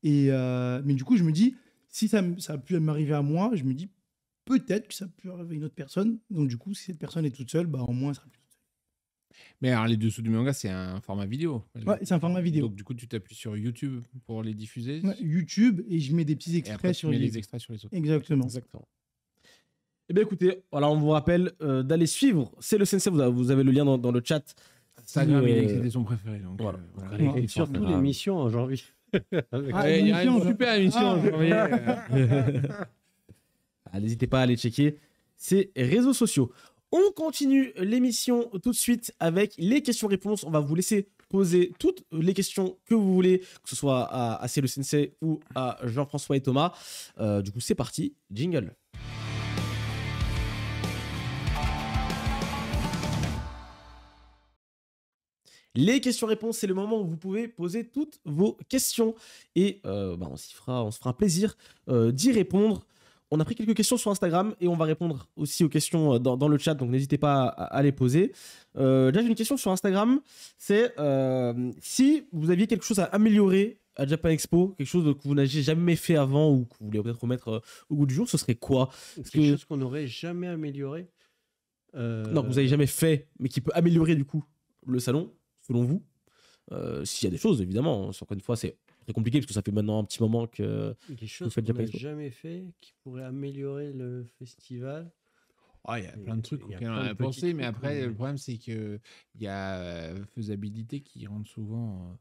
du coup, je me dis, si ça a pu m'arriver à moi, je me dis, peut-être que ça peut arriver à une autre personne. Donc, du coup, si cette personne est toute seule, au moins, elle sera plus toute seule. Mais alors, les dessous du manga, c'est un format vidéo. Ouais, c'est un format vidéo. Donc, du coup, tu t'appuies sur YouTube pour les diffuser. Ouais, YouTube, et je mets des petits extraits après, sur les extraits sur les autres. Exactement. Eh bien, écoutez, voilà, on vous rappelle d'aller suivre. C'est le Sensei, vous avez le lien dans le chat. Instagram, c'était son préféré. Donc, voilà. Et surtout l'émission en janvier. Il y a une super émission en janvier. N'hésitez pas à aller checker ces réseaux sociaux. On continue l'émission tout de suite avec les questions-réponses. On va vous laisser poser toutes les questions que vous voulez, que ce soit à C'est le Sensei ou à Jean-François et Thomas. Du coup, c'est parti. Jingle. Les questions-réponses, c'est le moment où vous pouvez poser toutes vos questions et on se fera un plaisir d'y répondre. On a pris quelques questions sur Instagram et on va répondre aussi aux questions dans le chat, donc n'hésitez pas à les poser. Déjà, j'ai une question sur Instagram, c'est si vous aviez quelque chose à améliorer à Japan Expo, quelque chose que vous n'aviez jamais fait avant ou que vous voulez peut-être remettre au goût du jour, ce serait quoi? Quelque chose qu'on n'aurait jamais amélioré. Non, que vous n'avez jamais fait, mais qui peut améliorer du coup le salon, selon vous. S'il y a des choses, évidemment. Encore une fois, c'est très compliqué parce que ça fait maintenant un petit moment que Des choses faites qu'on Japan n'a Expo. jamais fait qui pourraient améliorer le festival. Il y a plein de trucs Il y a auxquels on plein de a petits pensé, mais trucs, après, mais- le problème, c'est qu'il y a faisabilité qui rentre souvent.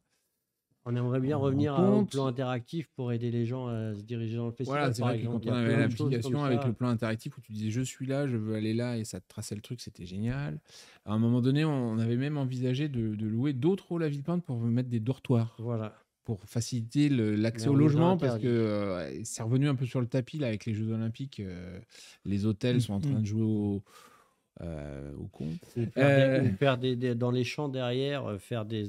On aimerait bien En revenir au compte. plan interactif pour aider les gens à se diriger dans le festival. Voilà, c'est par vrai que exemple. quand Il y on a avait plein de choses l'application comme avec ça. le plan interactif où tu disais je suis là, je veux aller là et ça te traçait le truc, c'était génial. À un moment donné, on avait même envisagé de louer d'autres halls à Villepinte pour mettre des dortoirs, Voilà. pour faciliter l'accès Mais au on nous a logement parce interdit. que c'est revenu un peu sur le tapis là avec les Jeux Olympiques. Les hôtels sont en train de jouer au con. Ou faire dans les champs derrière, faire des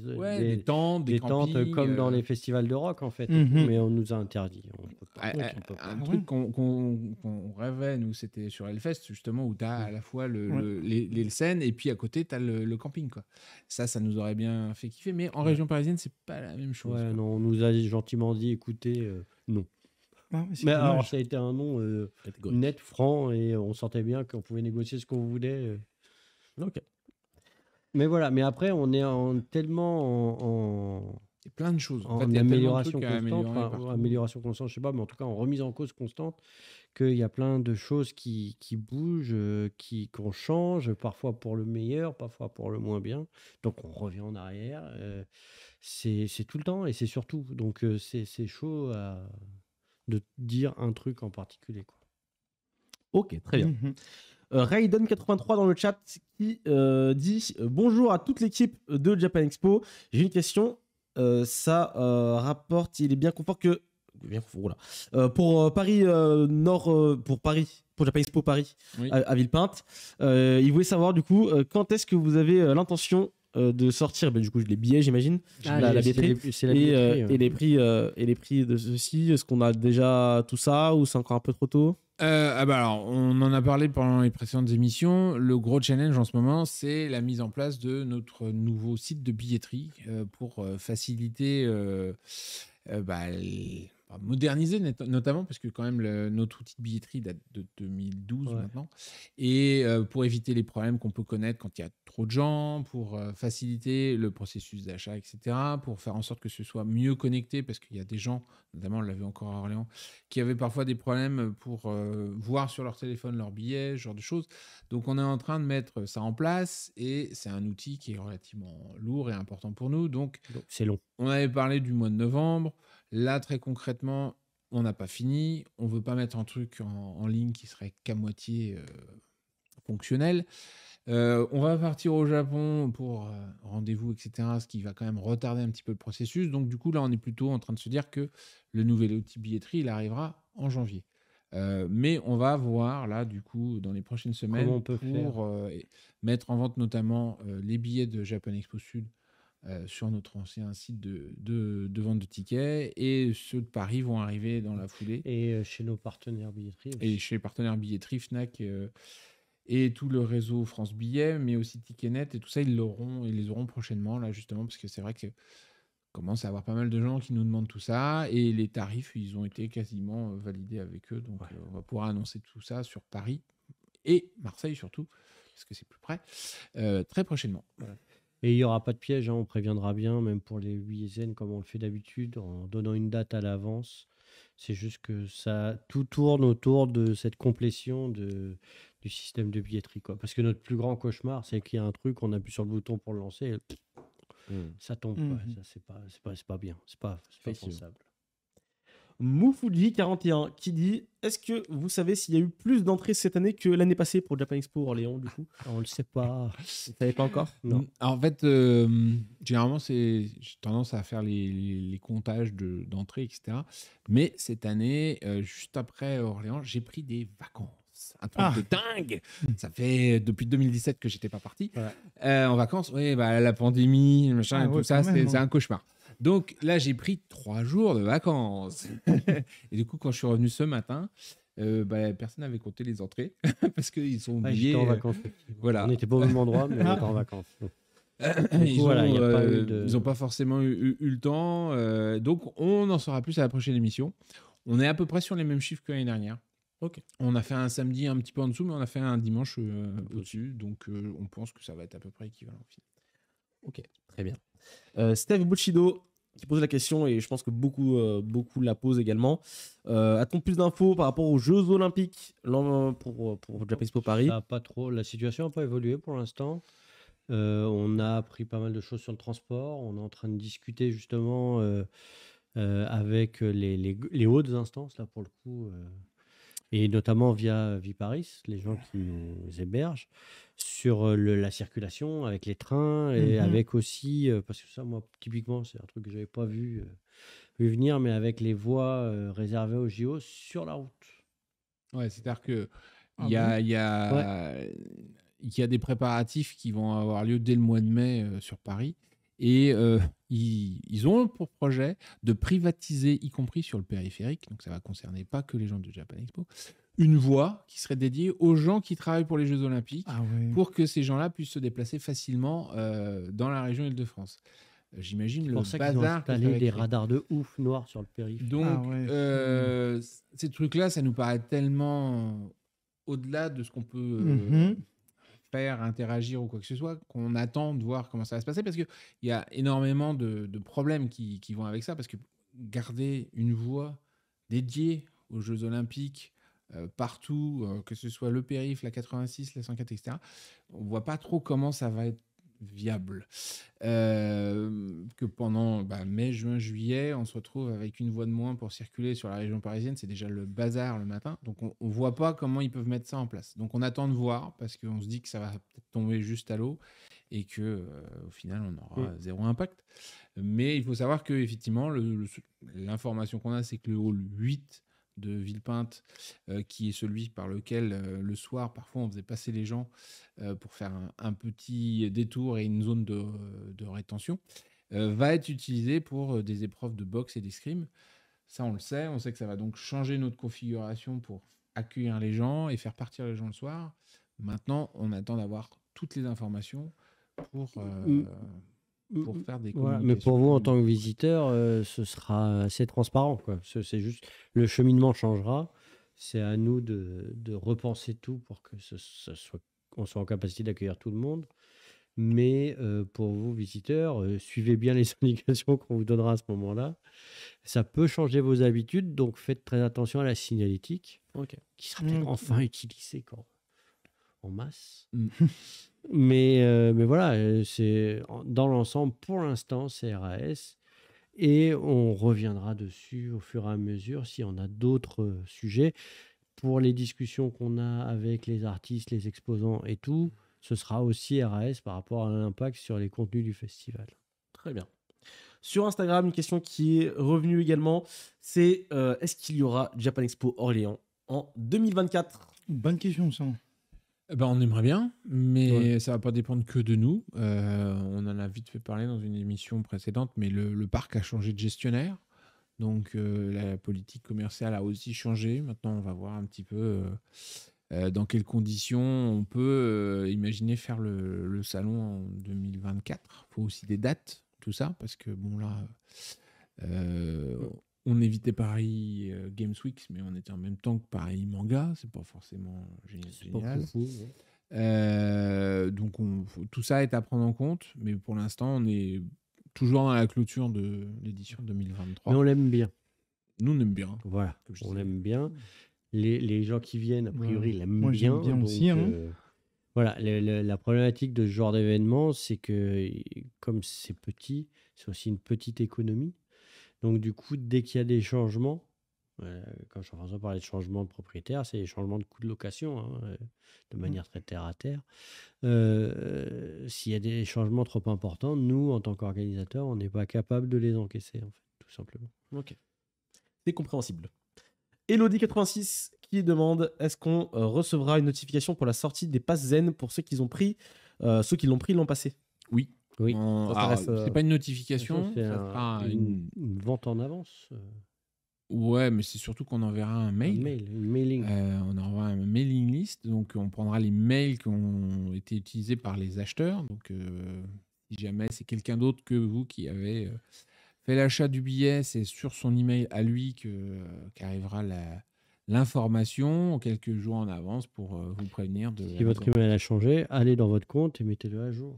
tentes, des tentes campings, comme dans les festivals de rock en fait. Mhm. Mais on nous a interdit. On peut pas. Un, On peut pas. un truc qu'on rêvait, nous, c'était sur Hellfest, justement, où tu as à la fois les scènes et puis à côté, tu as le camping. Quoi. Ça nous aurait bien fait kiffer. Mais en région parisienne, c'est pas la même chose. Ouais, Quoi. non, on nous a gentiment dit écoutez, non. Ah, c'est Mais dommage. alors, ça a été un nom Catégorique. net, franc, et on sentait bien qu'on pouvait négocier ce qu'on voulait. Ok. Mais voilà, mais après, on est tellement en Il y a plein de choses. en fait, il y a tellement de amélioration trucs à constante, améliorer enfin, partout. amélioration constante, je sais pas, mais en tout cas en remise en cause constante, qu'il y a plein de choses qui bougent, qu'on change, parfois pour le meilleur, parfois pour le moins bien. Donc on revient en arrière. C'est tout le temps et c'est surtout. Donc c'est chaud de dire un truc en particulier, quoi. Ok, très bien. Mhm. Raiden83 dans le chat qui dit bonjour à toute l'équipe de Japan Expo. J'ai une question. Ça rapporte, il est bien confort que. Pour Paris Nord, pour Japan Expo Paris Oui. à Villepinte, il voulait savoir du coup quand est-ce que vous avez l'intention de sortir du coup les billets, j'imagine, la billetterie. C'est la billetterie, ouais. Et les prix de ceci, est-ce qu'on a déjà tout ça ou c'est encore un peu trop tôt? Alors, on en a parlé pendant les précédentes émissions. Le gros challenge en ce moment, c'est la mise en place de notre nouveau site de billetterie pour faciliter, moderniser notamment, parce que quand même notre outil de billetterie date de 2012 maintenant, et pour éviter les problèmes qu'on peut connaître quand il y a trop de gens, pour faciliter le processus d'achat, etc., pour faire en sorte que ce soit mieux connecté, parce qu'il y a des gens, notamment on l'avait encore à Orléans, qui avaient parfois des problèmes pour voir sur leur téléphone leurs billets, ce genre de choses. Donc on est en train de mettre ça en place, et c'est un outil qui est relativement lourd et important pour nous. Donc c'est long. On avait parlé du mois de novembre. Là, très concrètement, on n'a pas fini. On ne veut pas mettre un truc en ligne qui serait qu'à moitié fonctionnel. On va partir au Japon pour rendez-vous, etc., ce qui va quand même retarder un petit peu le processus. Donc, du coup, là, on est plutôt en train de se dire que le nouvel outil billetterie, il arrivera en janvier. Mais on va voir, là, du coup, dans les prochaines semaines, comment on peut pour mettre en vente notamment les billets de Japan Expo Sud sur notre ancien site de vente de tickets, et ceux de Paris vont arriver dans la foulée. Et chez nos partenaires billetterie aussi. Et chez les partenaires billetterie, Fnac et tout le réseau France Billets, mais aussi Ticketnet et tout ça, ils les auront prochainement, là, justement, parce que c'est vrai que commence à avoir pas mal de gens qui nous demandent tout ça, et les tarifs, ils ont été quasiment validés avec eux, donc on va pouvoir annoncer tout ça sur Paris et Marseille surtout, parce que c'est plus près, très prochainement. Voilà. Et il n'y aura pas de piège, hein, on préviendra bien, même pour les 8 zen, comme on le fait d'habitude, en donnant une date à l'avance. C'est juste que tout tourne autour de cette complétion du système de billetterie, quoi. Parce que notre plus grand cauchemar, c'est qu'il y a un truc, on appuie sur le bouton pour le lancer, et ça tombe. Quoi. Ça, c'est pas bien, c'est pas pensable. Moufuji41 qui dit est-ce que vous savez s'il y a eu plus d'entrées cette année que l'année passée pour Japan Expo Orléans du coup? On le sait pas. Vous savez pas encore? Non. En fait, généralement, j'ai tendance à faire les comptages d'entrées, etc. Mais cette année, juste après Orléans, j'ai pris des vacances. Un truc de dingue. Ça fait depuis 2017 que j'étais pas parti en vacances. Oui, la pandémie, machin, tout ça, c'est un cauchemar. Donc là, j'ai pris 3 jours de vacances. Et du coup, quand je suis revenu ce matin, personne n'avait compté les entrées parce qu'ils sont Ah, oubliés. j'étais en vacances. Voilà. On n'était pas au même endroit, mais on était en vacances. Donc, Ils voilà, y a pas eu n'ont pas forcément eu le temps. Donc, on en saura plus à la prochaine émission. On est à peu près sur les mêmes chiffres que l'année dernière. Ok. On a fait un samedi un petit peu en dessous, mais on a fait un dimanche au-dessus. Donc, on pense que ça va être à peu près équivalent. Ok, très bien. Steve Bushido qui pose la question, et je pense que beaucoup la posent également. A-t-on plus d'infos par rapport aux Jeux Olympiques pour Japan Expo Paris? Ça a pas trop, la situation n'a pas évolué pour l'instant. On a appris pas mal de choses sur le transport. On est en train de discuter justement avec les hautes instances, là pour le coup, et notamment via Viparis, les gens qui nous hébergent, sur la circulation avec les trains et avec aussi, parce que ça, moi, typiquement, c'est un truc que je n'avais pas vu venir, mais avec les voies réservées aux JO sur la route. Ouais, c'est-à-dire que Ah il y a des préparatifs qui vont avoir lieu dès le mois de mai sur Paris. Et ils ont pour projet de privatiser, y compris sur le périphérique, donc ça va concerner pas que les gens de Japan Expo, une voie qui serait dédiée aux gens qui travaillent pour les Jeux Olympiques, pour que ces gens-là puissent se déplacer facilement dans la région Île-de-France. J'imagine C'est le pour ça qu'ils ont bazar que ça installé va des créer. radars de ouf noirs sur le périph'. Donc, ces trucs-là, ça nous paraît tellement au-delà de ce qu'on peut faire, interagir ou quoi que ce soit, qu'on attend de voir comment ça va se passer, parce qu'il y a énormément de problèmes qui vont avec ça, parce que garder une voie dédiée aux Jeux Olympiques partout, que ce soit le périph', la 86, la 104, etc., on ne voit pas trop comment ça va être viable. Que pendant mai, juin, juillet, on se retrouve avec une voie de moins pour circuler sur la région parisienne, c'est déjà le bazar le matin, donc on ne voit pas comment ils peuvent mettre ça en place. Donc on attend de voir, parce qu'on se dit que ça va peut-être tomber juste à l'eau, et que au final on aura zéro impact. Mais il faut savoir que effectivement, l'information qu'on a, c'est que le hall 8 de Villepinte, qui est celui par lequel le soir, parfois, on faisait passer les gens pour faire un petit détour et une zone de rétention, va être utilisé pour des épreuves de boxe et d'escrime. Ça, on le sait. On sait que ça va donc changer notre configuration pour accueillir les gens et faire partir les gens le soir. Maintenant, on attend d'avoir toutes les informations pour faire des communications. Mais pour vous, en tant que visiteur, ce sera assez transparent, quoi. C'est juste, le cheminement changera. C'est à nous de repenser tout pour que on soit en capacité d'accueillir tout le monde. Mais pour vous, visiteurs, suivez bien les indications qu'on vous donnera à ce moment-là. Ça peut changer vos habitudes, donc faites très attention à la signalétique, qui sera peut-être enfin utilisée en masse. Mais voilà, dans l'ensemble, pour l'instant, c'est RAS. Et on reviendra dessus au fur et à mesure si on a d'autres sujets. Pour les discussions qu'on a avec les artistes, les exposants et tout, ce sera aussi RAS par rapport à l'impact sur les contenus du festival. Très bien. Sur Instagram, une question qui est revenue également, c'est est-ce qu'il y aura Japan Expo Orléans en 2024? Bonne question, ça. On aimerait bien, mais ça va pas dépendre que de nous. On en a vite fait parler dans une émission précédente, mais le parc a changé de gestionnaire. Donc la politique commerciale a aussi changé. Maintenant, on va voir un petit peu dans quelles conditions on peut imaginer faire le salon en 2024. Il faut aussi des dates, tout ça, parce que bon là, on évitait Paris Games Week, mais on était en même temps que Paris Manga. C'est pas forcément génial. Donc tout ça est à prendre en compte, mais pour l'instant, on est toujours dans la clôture de l'édition 2023. Mais on l'aime bien. Nous, on aime bien. Voilà, on l'aime bien. Les gens qui viennent, a priori, l'aiment bien. Moi, j'aime bien aussi. Voilà, la problématique de ce genre d'événement, c'est que comme c'est petit, c'est aussi une petite économie. Donc du coup, dès qu'il y a des changements, quand Jean-François parlait de changements de propriétaire, c'est des changements de coûts de location, de manière très terre à terre. S'il y a des changements trop importants, nous, en tant qu'organisateurs, on n'est pas capable de les encaisser, en fait, tout simplement. Ok, c'est compréhensible. Elodie86 qui demande est-ce qu'on recevra une notification pour la sortie des passes Zen pour ceux qui l'ont pris l'an passé? Oui. Ça reste, c'est pas une notification, c'est une vente en avance. Ouais, mais c'est surtout qu'on enverra un Un mail. mail, une mailing. On envoie un mailing list, donc on prendra les mails qui ont été utilisés par les acheteurs. Donc, si jamais c'est quelqu'un d'autre que vous qui avez fait l'achat du billet, c'est sur son email à lui qu'arrivera l'information quelques jours en avance pour vous prévenir de Si votre email a changé, allez dans votre compte et mettez-le à jour.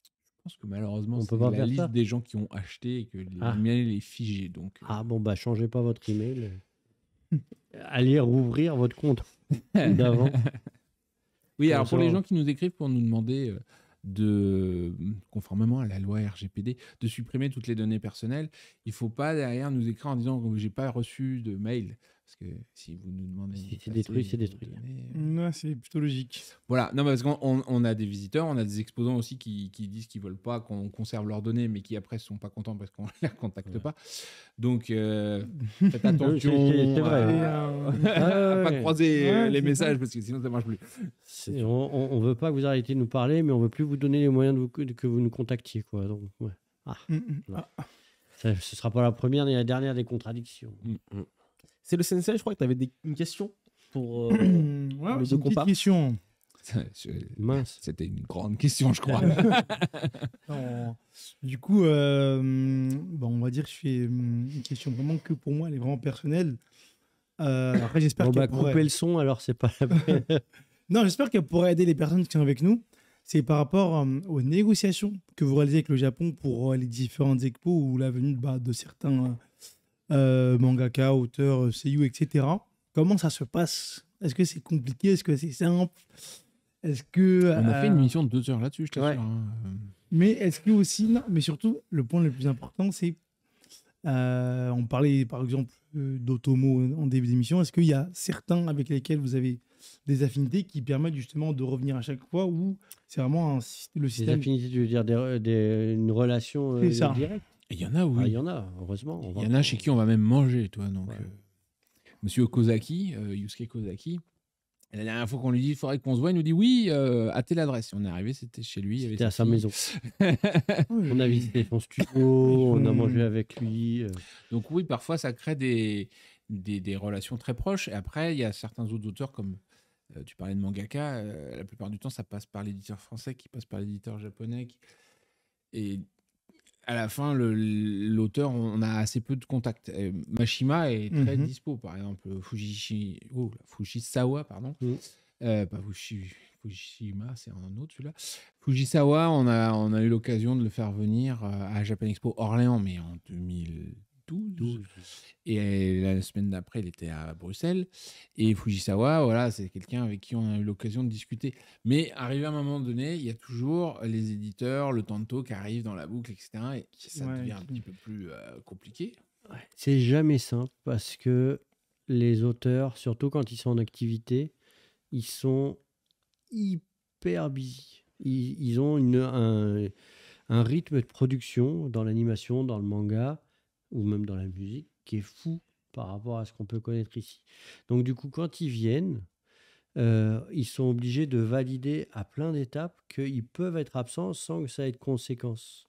Je pense que malheureusement, On c'est peut pas la faire liste ça. des gens qui ont acheté et que l'email est figé. Donc, Ah bon, bah changez pas votre email. Allez rouvrir votre compte d'avant. Oui, Pour alors pour les savoir. gens qui nous écrivent pour nous demander conformément à la loi RGPD, de supprimer toutes les données personnelles, il ne faut pas derrière nous écrire en disant que j'ai pas reçu de mail. Parce que si vous nous demandez... Si de c'est détruit, passer c'est vos détruit. données, Ouais, c'est plutôt logique. Voilà, non, parce qu'on a des visiteurs, on a des exposants aussi qui disent qu'ils ne veulent pas qu'on conserve leurs données, mais qui après ne sont pas contents parce qu'on ne les recontacte pas. Donc, faites attention c'est vrai. à pas croiser Ouais, les c'est messages ça. parce que sinon ça ne marche plus. On veut pas que vous arrêtiez de nous parler, mais on veut plus vous donner les moyens que vous nous contactiez, quoi. Donc, ouais. Ce sera pas la première ni la dernière des contradictions. C'est le sensei, je crois que tu avais une question pour Ouais, les c'est deux une petite comparses. question. Mince. C'était une grande question, je crois. Non. Du coup, on va dire que je fais une question vraiment que pour moi, elle est vraiment personnelle. Après, j'espère On qu'elle va pourrait... couper le son, alors c'est pas la peine. Non, j'espère qu'elle pourrait aider les personnes qui sont avec nous. C'est par rapport aux négociations que vous réalisez avec le Japon pour les différentes expos ou la venue de certains mangaka, auteurs, seiyuu, etc. Comment ça se passe? Est-ce que c'est compliqué? Est-ce que c'est simple? Est-ce que... On a fait une mission de 2 heures là-dessus, je t'assure. Ouais. Hein. Mais est-ce que aussi... Non, mais surtout, le point le plus important, c'est... on parlait, par exemple, d'Otomo en début d'émission. Est-ce qu'il y a certains avec lesquels vous avez des affinités qui permettent justement de revenir à chaque fois ou c'est vraiment le Des système... affinités, tu veux dire une relation C'est ça. directe? Et il y en a, Ah, oui. il y en a, heureusement. Il y en a chez qui on va même manger, toi. Donc, Ouais. Monsieur Kozaki, Yusuke Kozaki, et la dernière fois qu'on lui dit il faudrait qu'on se voit, il nous dit oui, à telle adresse. On est arrivé, c'était chez lui. il y avait C'était à sa fille. maison. On a visité son studio, on a mangé avec lui. Donc oui, parfois ça crée des relations très proches. Et après, il y a certains autres auteurs comme tu parlais de mangaka. La plupart du temps, ça passe par l'éditeur français qui passe par l'éditeur japonais. Et à la fin, l'auteur, on a assez peu de contacts. Mashima est très dispo, par exemple. Fujisawa, pardon. Pas Fukushima, c'est un autre celui-là. Fujisawa, on a eu l'occasion de le faire venir à Japan Expo Orléans, mais en 2012. Et la semaine d'après, il était à Bruxelles. Et Fujisawa, voilà, c'est quelqu'un avec qui on a eu l'occasion de discuter. Mais arrivé à un moment donné, il y a toujours les éditeurs, le tanto qui arrive dans la boucle, etc. Et ça devient un petit peu plus compliqué. Ouais. C'est jamais simple parce que les auteurs, surtout quand ils sont en activité, ils sont hyper busy. Ils ont un rythme de production dans l'animation, dans le manga ou même dans la musique qui est fou par rapport à ce qu'on peut connaître ici. Donc du coup, quand ils viennent, ils sont obligés de valider à plein d'étapes qu'ils peuvent être absents sans que ça ait de conséquences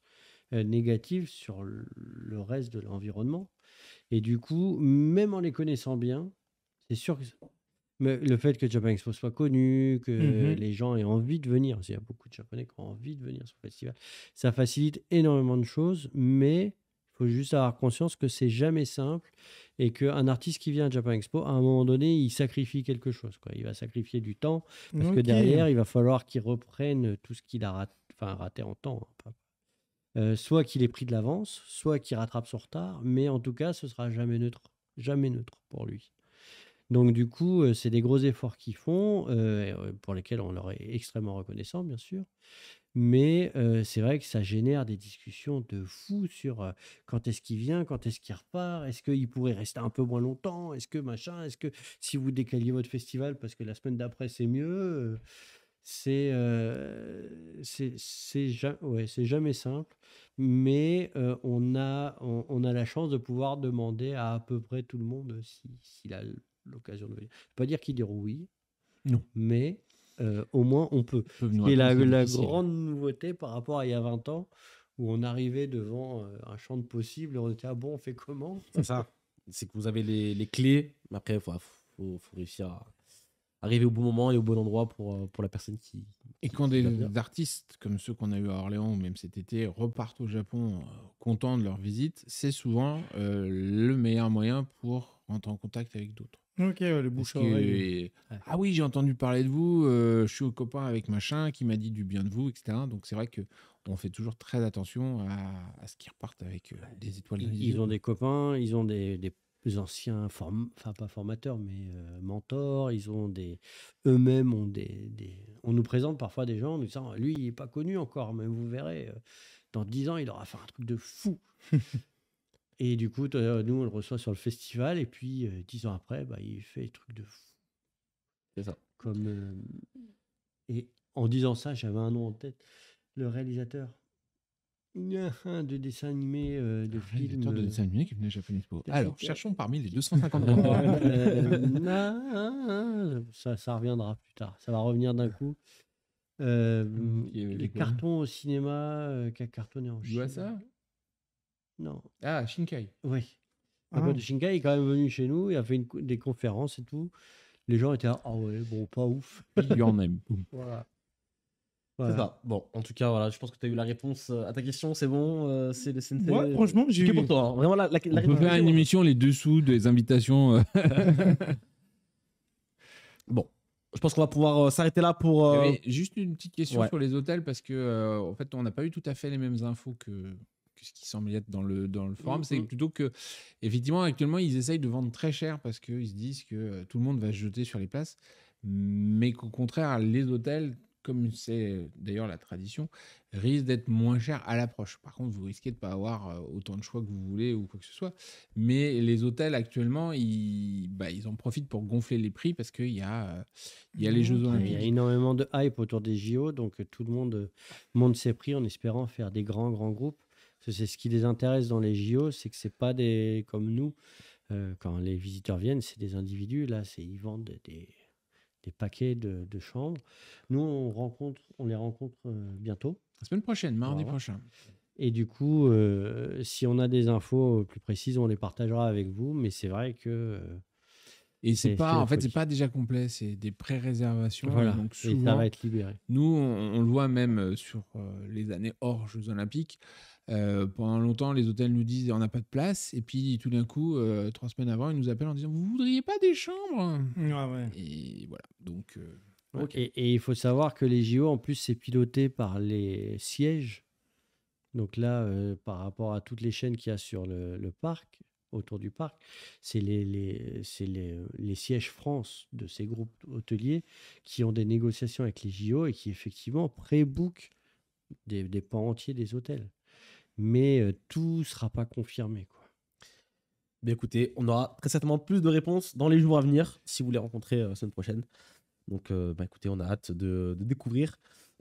négatives sur le reste de l'environnement. Et du coup, même en les connaissant bien, c'est sûr que mais le fait que Japan Expo soit connu, que les gens aient envie de venir, parce qu'il y a beaucoup de Japonais qui ont envie de venir sur le festival, ça facilite énormément de choses, mais il faut juste avoir conscience que c'est jamais simple et qu'un artiste qui vient à Japan Expo, à un moment donné, il sacrifie quelque chose, quoi. Il va sacrifier du temps, parce que derrière, il va falloir qu'il reprenne tout ce qu'il a raté en temps. Soit qu'il ait pris de l'avance, soit qu'il rattrape son retard, mais en tout cas, ce sera jamais neutre pour lui. Donc du coup, c'est des gros efforts qu'ils font, pour lesquels on leur est extrêmement reconnaissant, bien sûr. Mais c'est vrai que ça génère des discussions de fou sur quand est-ce qu'il vient, quand est-ce qu'il repart, est-ce qu'il pourrait rester un peu moins longtemps, est-ce que machin, est-ce que si vous décaliez votre festival parce que la semaine d'après c'est mieux, c'est jamais simple. Mais on a la chance de pouvoir demander à peu près tout le monde s'il a l'occasion de venir. Je ne veux pas dire qu'ils diront oui, non. Mais au moins on peut. Et la grande nouveauté par rapport à il y a 20 ans, où on arrivait devant un champ de possibles et on était bon, on fait comment? C'est ça. c'est que vous avez les clés, mais après, il faut réussir à arriver au bon moment et au bon endroit pour la personne qui. Et quand qui va des venir. artistes comme ceux qu'on a eu à Orléans ou même cet été repartent au Japon contents de leur visite, c'est souvent le meilleur moyen pour rentrer en contact avec d'autres. Ok, ouais, le Parce bouche à que, oreille. ah oui, j'ai entendu parler de vous, je suis au copain avec machin qui m'a dit du bien de vous, etc. Donc c'est vrai qu'on fait toujours très attention à ce qu'ils repartent avec des étoiles dans les Ils yeux. ont des copains, ils ont des anciens, enfin pas formateurs, mais mentors. Ils ont eux-mêmes ont On nous présente parfois des gens en nous disant, lui, il n'est pas connu encore, mais vous verrez, dans 10 ans, il aura fait un truc de fou. Et du coup, nous, on le reçoit sur le festival, et puis 10 ans après, bah, il fait des trucs de fou. C'est ça. Et en disant ça, j'avais un nom en tête. Le réalisateur de dessins animés, de films. Réalisateur de dessin animé qui venait à Japan Expo. Des Alors, films. cherchons parmi les 250 Ça reviendra plus tard. Ça va revenir d'un coup. Les cartons au cinéma qui a cartonné en Chine. ça Non. Ah, Shinkai. Oui. Ah. Le pote de Shinkai est quand même venu chez nous. Il a fait des conférences et tout. Les gens étaient là, ah ouais, bon, pas ouf. Il y en aime. Voilà. C'est ça. Bon, en tout cas, voilà, je pense que tu as eu la réponse à ta question. C'est bon, c'est le sensei. Ouais, franchement, j'ai C'est eu. pour toi. Hein. Vraiment, la On peut réponse. faire une émission les dessous des invitations. Bon, je pense qu'on va pouvoir s'arrêter là pour. Il y avait juste une petite question ouais. sur les hôtels parce que en fait, on n'a pas eu tout à fait les mêmes infos que ce qui semble y être dans le forum. C'est plutôt que, effectivement, actuellement, ils essayent de vendre très cher parce qu'ils se disent que tout le monde va se jeter sur les places, mais qu'au contraire, les hôtels, comme c'est d'ailleurs la tradition, risquent d'être moins chers à l'approche. Par contre, vous risquez de ne pas avoir autant de choix que vous voulez ou quoi que ce soit. Mais les hôtels, actuellement, ils en profitent pour gonfler les prix parce qu'il y a les Jeux Il y a Olympiques. énormément de hype autour des JO, donc tout le monde monte ses prix en espérant faire des grands groupes. Parce que c'est ce qui les intéresse dans les JO, c'est que c'est pas des comme nous. Quand les visiteurs viennent, c'est des individus. Là, ils vendent des paquets de chambres. Nous, on les rencontre bientôt. La semaine prochaine, mardi Voilà. prochain. Et du coup, si on a des infos plus précises, on les partagera avec vous. Mais c'est vrai que Et c'est en fait, folie. c'est pas déjà complet, c'est des pré-réservations. voilà, Donc et ça souvent, va être libéré. nous, on le voit même sur les années hors Jeux Olympiques. Pendant longtemps, les hôtels nous disent on n'a pas de place. Et puis tout d'un coup, 3 semaines avant, ils nous appellent en disant vous voudriez pas des chambres? Ouais. Et voilà. Donc, Ouais. Ok. Et il faut savoir que les JO, en plus, c'est piloté par les sièges. Donc là, par rapport à toutes les chaînes qu'il y a sur le parc, autour du parc, c'est les sièges France de ces groupes hôteliers qui ont des négociations avec les JO et qui, effectivement, pré-bookent des pans entiers des hôtels. Mais tout ne sera pas confirmé, quoi. Mais écoutez, on aura très certainement plus de réponses dans les jours à venir si vous les rencontrez la semaine prochaine. Donc, écoutez, on a hâte de découvrir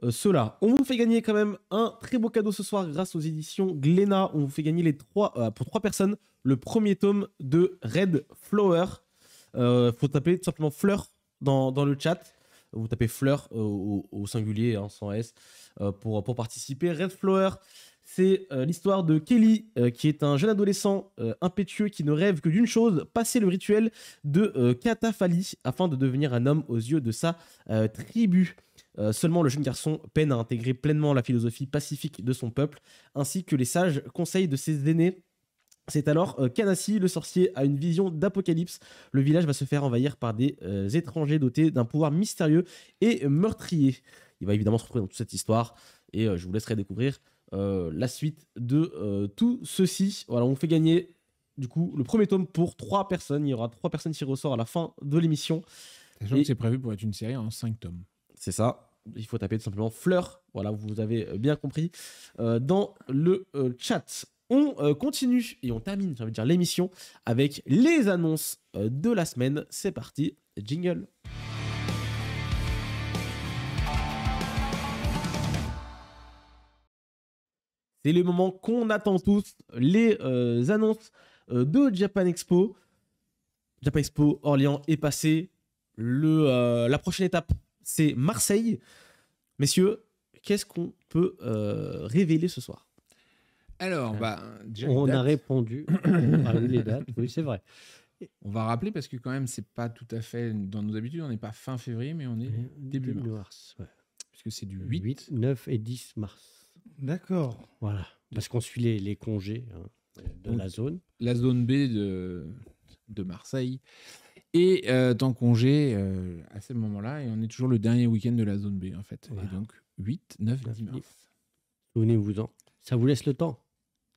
cela. On vous fait gagner quand même un très beau cadeau ce soir grâce aux éditions Glénat. On vous fait gagner pour 3 personnes le premier tome de Red Flower. Faut taper tout simplement Fleur dans le chat. Vous tapez Fleur au singulier, hein, sans S, pour participer. Red Flower, c'est l'histoire de Kelly, qui est un jeune adolescent impétueux qui ne rêve que d'une chose, passer le rituel de Katafali afin de devenir un homme aux yeux de sa tribu. Seulement le jeune garçon peine à intégrer pleinement la philosophie pacifique de son peuple, ainsi que les sages conseils de ses aînés. C'est alors qu'Anassi, le sorcier, a une vision d'apocalypse. Le village va se faire envahir par des étrangers dotés d'un pouvoir mystérieux et meurtrier. Il va évidemment se retrouver dans toute cette histoire et je vous laisserai découvrir la suite de tout ceci. Voilà, on fait gagner du coup le premier tome pour 3 personnes. Il y aura 3 personnes tirées au sort à la fin de l'émission. sachant que c'est prévu pour être une série en 5 tomes. C'est ça. Il faut taper tout simplement Fleur. Voilà, vous avez bien compris. Dans le chat. On continue et on termine, j'ai envie de dire, l'émission avec les annonces de la semaine. C'est parti, jingle. C'est le moment qu'on attend tous, les annonces de Japan Expo. Japan Expo Orléans est passé. La prochaine étape, c'est Marseille. Messieurs, qu'est-ce qu'on peut révéler ce soir ? Alors, déjà, On les a dates. répondu. Ah oui, les dates, oui, c'est vrai. On va rappeler parce que quand même, c'est pas tout à fait dans nos habitudes. On n'est pas fin février, mais on est début mars. Ouais. Puisque c'est du 8. 9 et 10 mars. D'accord. Voilà. Parce qu'on suit les congés de Donc, la zone. La zone B de Marseille est en congé à ce moment-là. Et on est toujours le dernier week-end de la zone B, en fait. Voilà. Et donc, 8, 9, 10 mars. Souvenez-vous-en. Ça vous laisse le temps.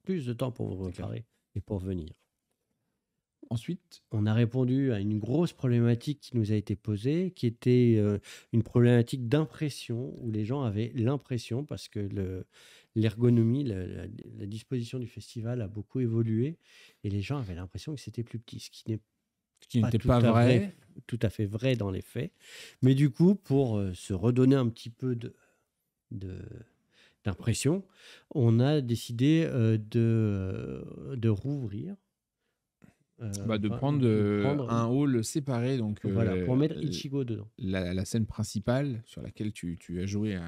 Plus de temps pour vous C'est clair. préparer et pour venir. Ensuite, On a répondu à une grosse problématique qui nous a été posée, qui était une problématique d'impression, où les gens avaient l'impression, parce que l'ergonomie, la disposition du festival a beaucoup évolué, et les gens avaient l'impression que c'était plus petit, ce qui n'est ce qui n'était tout pas à vrai. tout à fait vrai dans les faits. Mais du coup, pour se redonner un petit peu d'impression, on a décidé de rouvrir. De enfin, prendre un hall séparé. Donc, voilà, pour mettre Ichigo dedans. la scène principale sur laquelle tu as joué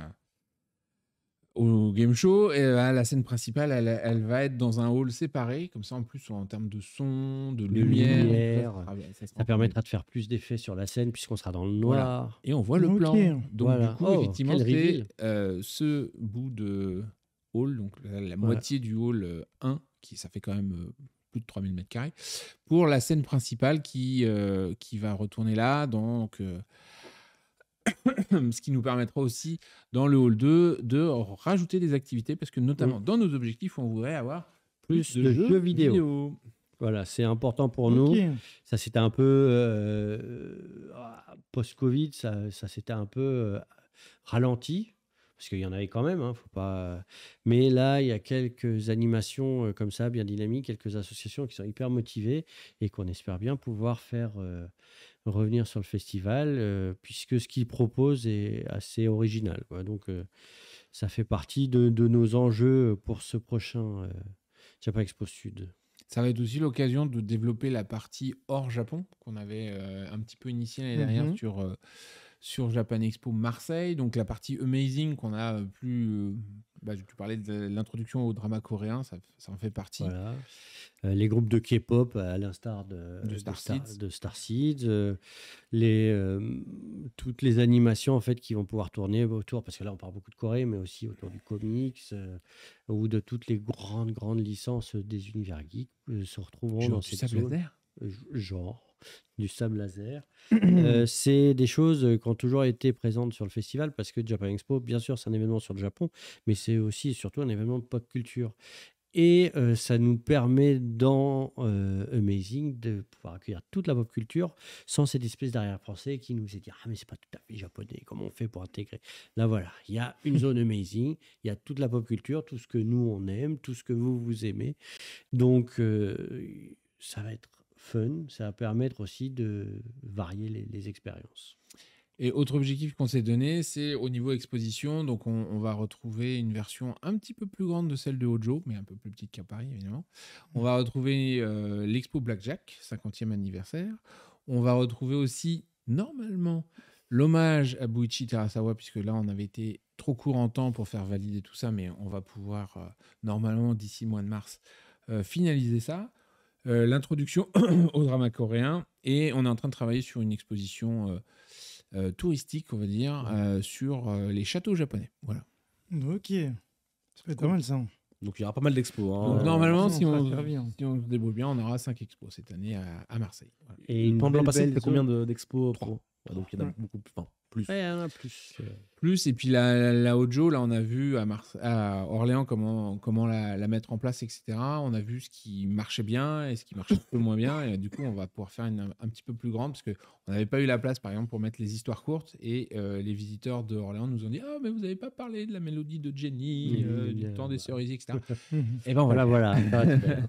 au game show, et la scène principale, elle va être dans un hall séparé. Comme ça, en plus, en termes de son, de lumière, ça permettra de faire plus d'effets sur la scène puisqu'on sera dans le noir. Voilà. Et on voit le Ok. plan. Donc, Voilà. du coup, Oh, effectivement, quel c'est reveal. ce bout de hall, donc la moitié du hall 1, ça fait quand même plus de 3000 m², pour la scène principale qui va retourner là. Donc, ce qui nous permettra aussi, dans le hall 2, de rajouter des activités, parce que notamment dans nos objectifs, on voudrait avoir Plus de jeux vidéo. Voilà, c'est important pour nous. Ok. Ça, c'était un peu post-Covid, ça s'était un peu ralenti. Parce qu'il y en avait quand même, faut pas. Mais là, il y a quelques animations comme ça, bien dynamiques, quelques associations qui sont hyper motivées et qu'on espère bien pouvoir faire revenir sur le festival, puisque ce qu'ils proposent est assez original, quoi. Donc, ça fait partie de nos enjeux pour ce prochain Japan Expo Sud. Ça va être aussi l'occasion de développer la partie hors Japon, qu'on avait un petit peu initiée l'année dernière sur Japan Expo Marseille. Donc la partie Amazing qu'on a plus... tu parlais de l'introduction au drama coréen, ça en fait partie. Voilà. Les groupes de K-pop, à l'instar de Starseeds, toutes les animations en fait, qui vont pouvoir tourner autour, parce que là on parle beaucoup de Corée, mais aussi autour du comics, ou de toutes les grandes licences des univers geeks se retrouveront dans cette zone. Laser genre du sable laser. C'est des choses qui ont toujours été présentes sur le festival, parce que Japan Expo, bien sûr, c'est un événement sur le Japon, mais c'est aussi et surtout un événement de pop culture. Et ça nous permet dans Amazing de pouvoir accueillir toute la pop culture sans cette espèce d'arrière-pensée qui nous est dit « Ah, mais c'est pas tout à fait japonais, comment on fait pour intégrer ?» Là, voilà, il y a une zone Amazing, il y a toute la pop culture, tout ce que nous, on aime, tout ce que vous aimez. Donc, ça va être fun, ça va permettre aussi de varier les expériences. Et autre objectif qu'on s'est donné, c'est au niveau exposition. Donc, on va retrouver une version un petit peu plus grande de celle de Hojo, mais un peu plus petite qu'à Paris, évidemment. On va retrouver l'expo Blackjack, 50e anniversaire. On va retrouver aussi, normalement, l'hommage à Buichi Terasawa, puisque là, on avait été trop court en temps pour faire valider tout ça, mais on va pouvoir, normalement, d'ici le mois de mars, finaliser ça. L'introduction au drama coréen. Et on est en train de travailler sur une exposition... touristique, on va dire, sur les châteaux japonais. Voilà. Ok. Ça peut être pas mal, ça. Donc il y aura pas mal d'expos. Donc, normalement, si on on se se débrouille bien, on aura 5 expos cette année à Marseille. Voilà. Et une Pendant l'an passé, belle c'était combien d'expos 3. Donc il y en a beaucoup plus. Enfin, plus. Ouais, il y en a plus. Plus, et puis la Hojo, là, on a vu à Orléans comment la mettre en place, etc. On a vu ce qui marchait bien et ce qui marchait un peu moins bien. Et du coup, on va pouvoir faire un petit peu plus grande, parce qu'on n'avait pas eu la place, par exemple, pour mettre les histoires courtes. Et les visiteurs de Orléans nous ont dit « Ah, mais vous n'avez pas parlé de la mélodie de Jenny, du temps des cerisiers, etc. » Et ben voilà.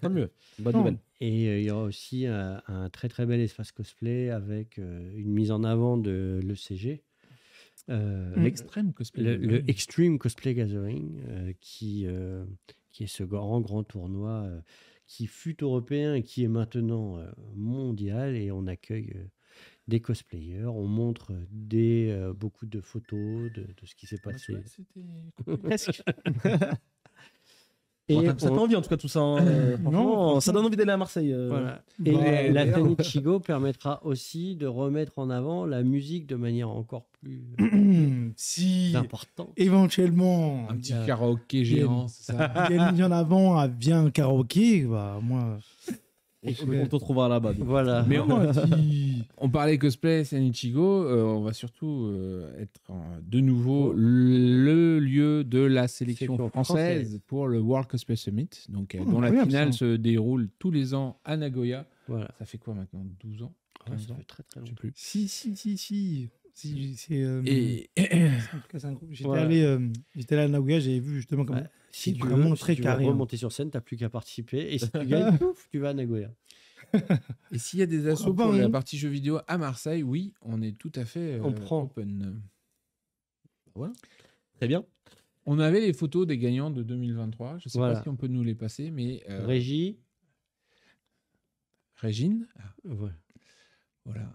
Tant mieux. Bonne nouvelle. Et il y aura aussi un très très bel espace cosplay avec une mise en avant de l'ECG. L'extrême cosplay. Le Extreme Cosplay Gathering, qui est ce grand tournoi qui fut européen et qui est maintenant mondial. Et on accueille des cosplayers, on montre beaucoup de photos de ce qui s'est passé. C'était presque. Et Ça donne envie en tout cas tout ça. Franchement, ça donne envie d'aller à Marseille. Voilà. Et Ouais, la d'ailleurs. scène Ichigo permettra aussi de remettre en avant la musique de manière encore plus Si, importante. éventuellement, Un petit il y a- karaoké géant, c'est ça. il y a une mise en avant à bien un karaoké, bah, moi. On te retrouvera là-bas. du coup. Voilà. Mais moi, si- On parlait cosplay Senichigo, on va surtout être de nouveau le lieu de la sélection Sélection française française. pour le World Cosplay Summit, donc dont la incroyable, finale ça. se déroule tous les ans à Nagoya. Voilà. Ça fait quoi maintenant, 12 ans, Ouais, 15 ça ans, fait très très je sais longtemps. plus. Si, c'est. Et En tout cas, c'est un groupe. Voilà. J'étais allé à Nagoya, j'avais vu justement comment. Ouais. Si tu vraiment veux, très si tu veux carré, hein. remonter sur scène, t'as plus qu'à participer. Et si tu gagnes, pouf, tu vas à Nagoya. Et s'il y a des assos pas, pour la hein. partie jeux vidéo à Marseille, oui, on est tout à fait On prend. open. Voilà. Très bien. On avait les photos des gagnants de 2023. Je ne sais Voilà. pas si on peut nous les passer, mais Régie. Régine, Ouais. voilà.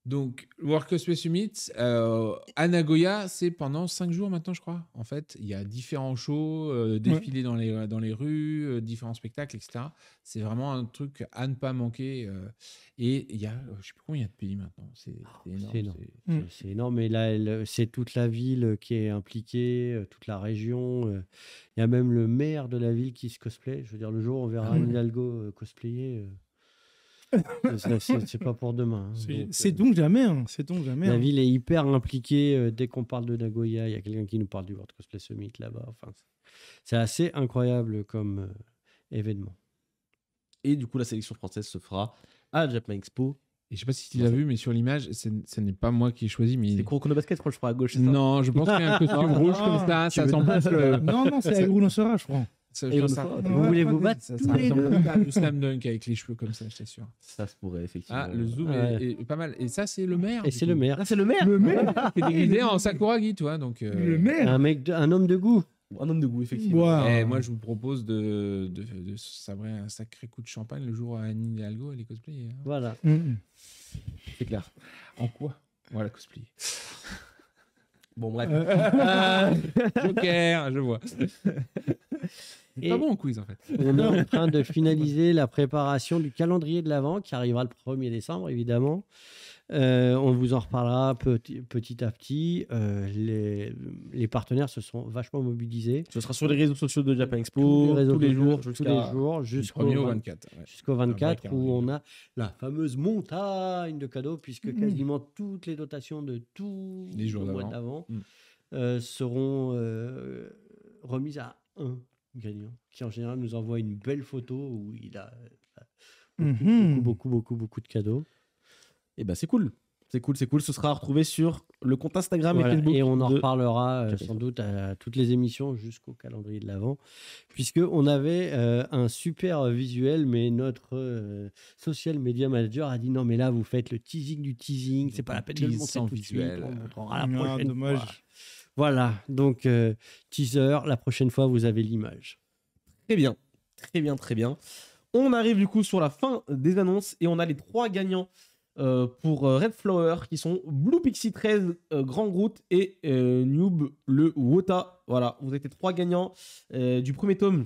Donc, World Cosplay Summit à Nagoya, c'est pendant 5 jours maintenant, je crois. En fait, il y a différents shows, défilés dans les rues, différents spectacles, etc. C'est vraiment un truc à ne pas manquer. Et il y a, je ne sais plus combien il y a de pays maintenant. C'est énorme. C'est énorme. Mm. C'est énorme. Et là, c'est toute la ville qui est impliquée, toute la région. Il y a même le maire de la ville qui se cosplay. Je veux dire, le jour où on verra Anne Hidalgo cosplayer, c'est pas pour demain. Hein. Donc, C'est donc jamais. Hein. C'est donc jamais. la hein. ville est hyper impliquée. Dès qu'on parle de Nagoya, il y a quelqu'un qui nous parle du World Cosplay Summit là-bas. Enfin, c'est assez incroyable comme événement. Et du coup, la sélection française se fera à Japan Expo. Et je ne sais pas si tu l'as vu, mais sur l'image, ce n'est pas moi qui ai choisi. Mais... C'est Kuroko no Basket, je crois, je crois à gauche. c'est ça Non, je pense qu'il y a un costume rouge comme ça. Ça sent plus le. Non, c'est Aïrou Nosora, je crois. Ça, Et ça- on- Vous voulez vous battre ça tous les deux ressemble plus à du slam dunk avec les cheveux comme ça, je t'assure. Ça se pourrait, effectivement. Ah, le zoom Ouais. est pas mal. Et ça, c'est le maire. Et du c'est coup. le maire. Ah, c'est le maire Le maire Qui est déguisé en Sakuragi, toi. Donc, Le maire Un homme de goût. Un homme de goût, effectivement. Waouh. Et moi, je vous propose de sabrer un sacré coup de champagne le jour où Anne Hidalgo elle est cosplayée. Hein. Voilà. C'est clair. En quoi Voilà, cosplay. Bon, bref. Joker, je vois. C'est Et- pas bon en quiz, en fait. On est en train de finaliser la préparation du calendrier de l'Avent qui arrivera le 1er décembre, évidemment. On vous en reparlera petit à petit. Les partenaires se sont vachement mobilisés. Ce sera sur les réseaux sociaux de Japan Tous Expo, les réseaux tous les sociaux, jours, tous jusqu'à... les jours, Du jusqu'au 1er au 20 24. Ouais. jusqu'au 24, Un vrai où on calendrier. a la fameuse montagne de cadeaux, puisque quasiment toutes les dotations de tous Les jours le mois d'avant. d'avant seront remises à un gagnant, qui en général nous envoie une belle photo où il a beaucoup de cadeaux. Et bah, c'est cool. C'est cool, c'est cool. Ce sera retrouvé sur le compte Instagram Voilà, et Facebook. et on en de- reparlera Japan sans doute à toutes les émissions jusqu'au calendrier de l'Avent, puisqu'on avait un super visuel, mais notre social media manager a dit non, mais là, vous faites le teasing du teasing, c'est pas la peine de le tease montrer sans tout de suite, visuel. on le montrera la Ah, prochaine dommage. fois. Voilà, donc teaser, la prochaine fois, vous avez l'image. Très bien. Très bien, très bien. On arrive du coup sur la fin des annonces et on a les 3 gagnants pour Red Flower qui sont Blue Pixie 13, Grand Groot et Noob le Wota. Voilà, vous êtes les 3 gagnants du premier tome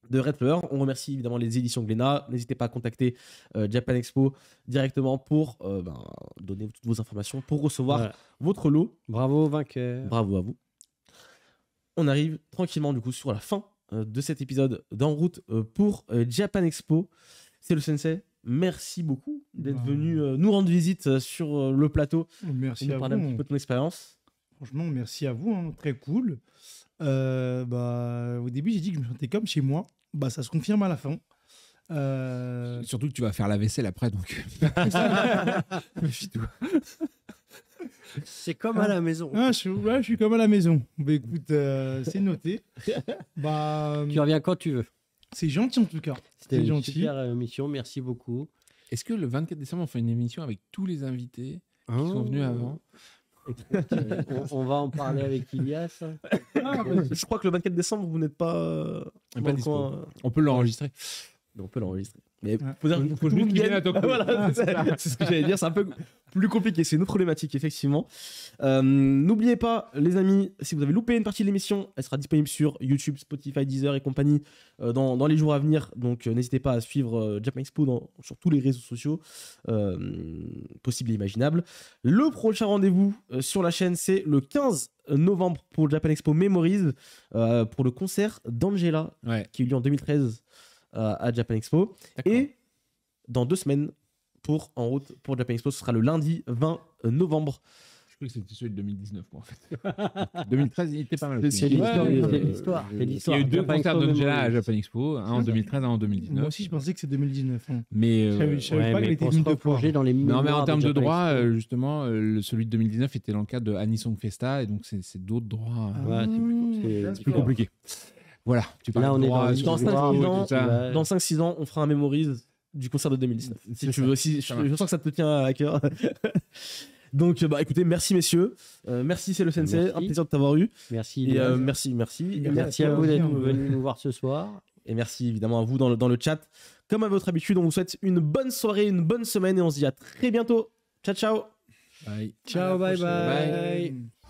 de Red Flower. On remercie évidemment les éditions Glénat. N'hésitez pas à contacter Japan Expo directement pour donner toutes vos informations, pour recevoir Voilà. votre lot. Bravo, vainqueur. Bravo à vous. On arrive tranquillement du coup sur la fin de cet épisode d'En route pour Japan Expo. C'est le Sensei. Merci beaucoup d'être Bah. venu nous rendre visite sur le plateau et Merci nous à parler un petit vous. peu de ton expérience. Franchement, merci à vous. Hein. Très cool. Au début, j'ai dit que je me sentais comme chez moi. Bah, ça se confirme à la fin. Surtout que tu vas faire la vaisselle après, donc. Méfie-toi. C'est comme à la maison. Je suis comme à la maison. Bah, écoute, c'est noté. Bah, Tu reviens quand tu veux. c'est gentil en tout cas. C'était C'est une gentil. super émission, merci beaucoup. Est-ce que le 24 décembre, on fait une émission avec tous les invités qui Oh. sont venus avant On va en parler avec Ilias. Je crois que le 24 décembre, vous n'êtes pas Pas dans le dispo. coin, On peut l'enregistrer. mais on peut l'enregistrer. Mais Ouais. faut dire Faut que tout le juste monde qu'il vienne vienne. à Tokyo. Voilà, c'est ce que j'allais dire. C'est un peu plus compliqué. C'est une autre problématique, effectivement. N'oubliez pas, les amis, si vous avez loupé une partie de l'émission, elle sera disponible sur YouTube, Spotify, Deezer et compagnie dans les jours à venir. Donc, n'hésitez pas à suivre Japan Expo sur tous les réseaux sociaux possibles et imaginables. Le prochain rendez-vous sur la chaîne, c'est le 15 novembre pour Japan Expo Memories, pour le concert d'Angela Ouais. qui a eu lieu en 2013 à Japan Expo. D'accord. Et dans 2 semaines, En route pour Japan Expo, ce sera le lundi 20 novembre. Je crois que c'était celui de 2019, moi, en fait. 2013, il était pas mal. aussi. C'est l'histoire, Ouais, c'est l'histoire. C'est Il y l'histoire. a eu 2 Japan concerts Expo d'Angela à Memories. Japan Expo, un en 2013, un en 2019. Moi aussi, je pensais que c'est 2019. hein. Mais, Je savais Ouais, pas qu'elle mais était pour venue se 2 fois. replonger dans les non, mais en mémoires termes de Japan droits, Expo. justement, celui de 2019 était dans le cadre de Anisong Festa, et donc c'est d'autres droits Ouais, c'est plus compliqués. Voilà, tu parles Là, on de est droits, dans sur dans les 5 droits, ans, tout ça. Dans 5-6 ans, on fera un Memories du concert de 2019. Si C'est tu ça. veux aussi, Ça je marche. sens que ça te tient à cœur. Donc, écoutez, merci messieurs. Merci, c'est le Sensei. Merci. Un plaisir de t'avoir eu. Merci. Et Léa. merci. Et Merci Merci à vous d'être Merci. venu nous voir ce soir. Et merci évidemment à vous dans le chat. Comme à votre habitude, on vous souhaite une bonne soirée, une bonne semaine et on se dit à très bientôt. Ciao, ciao. Bye. Ciao, À la bye prochaine. bye. Bye.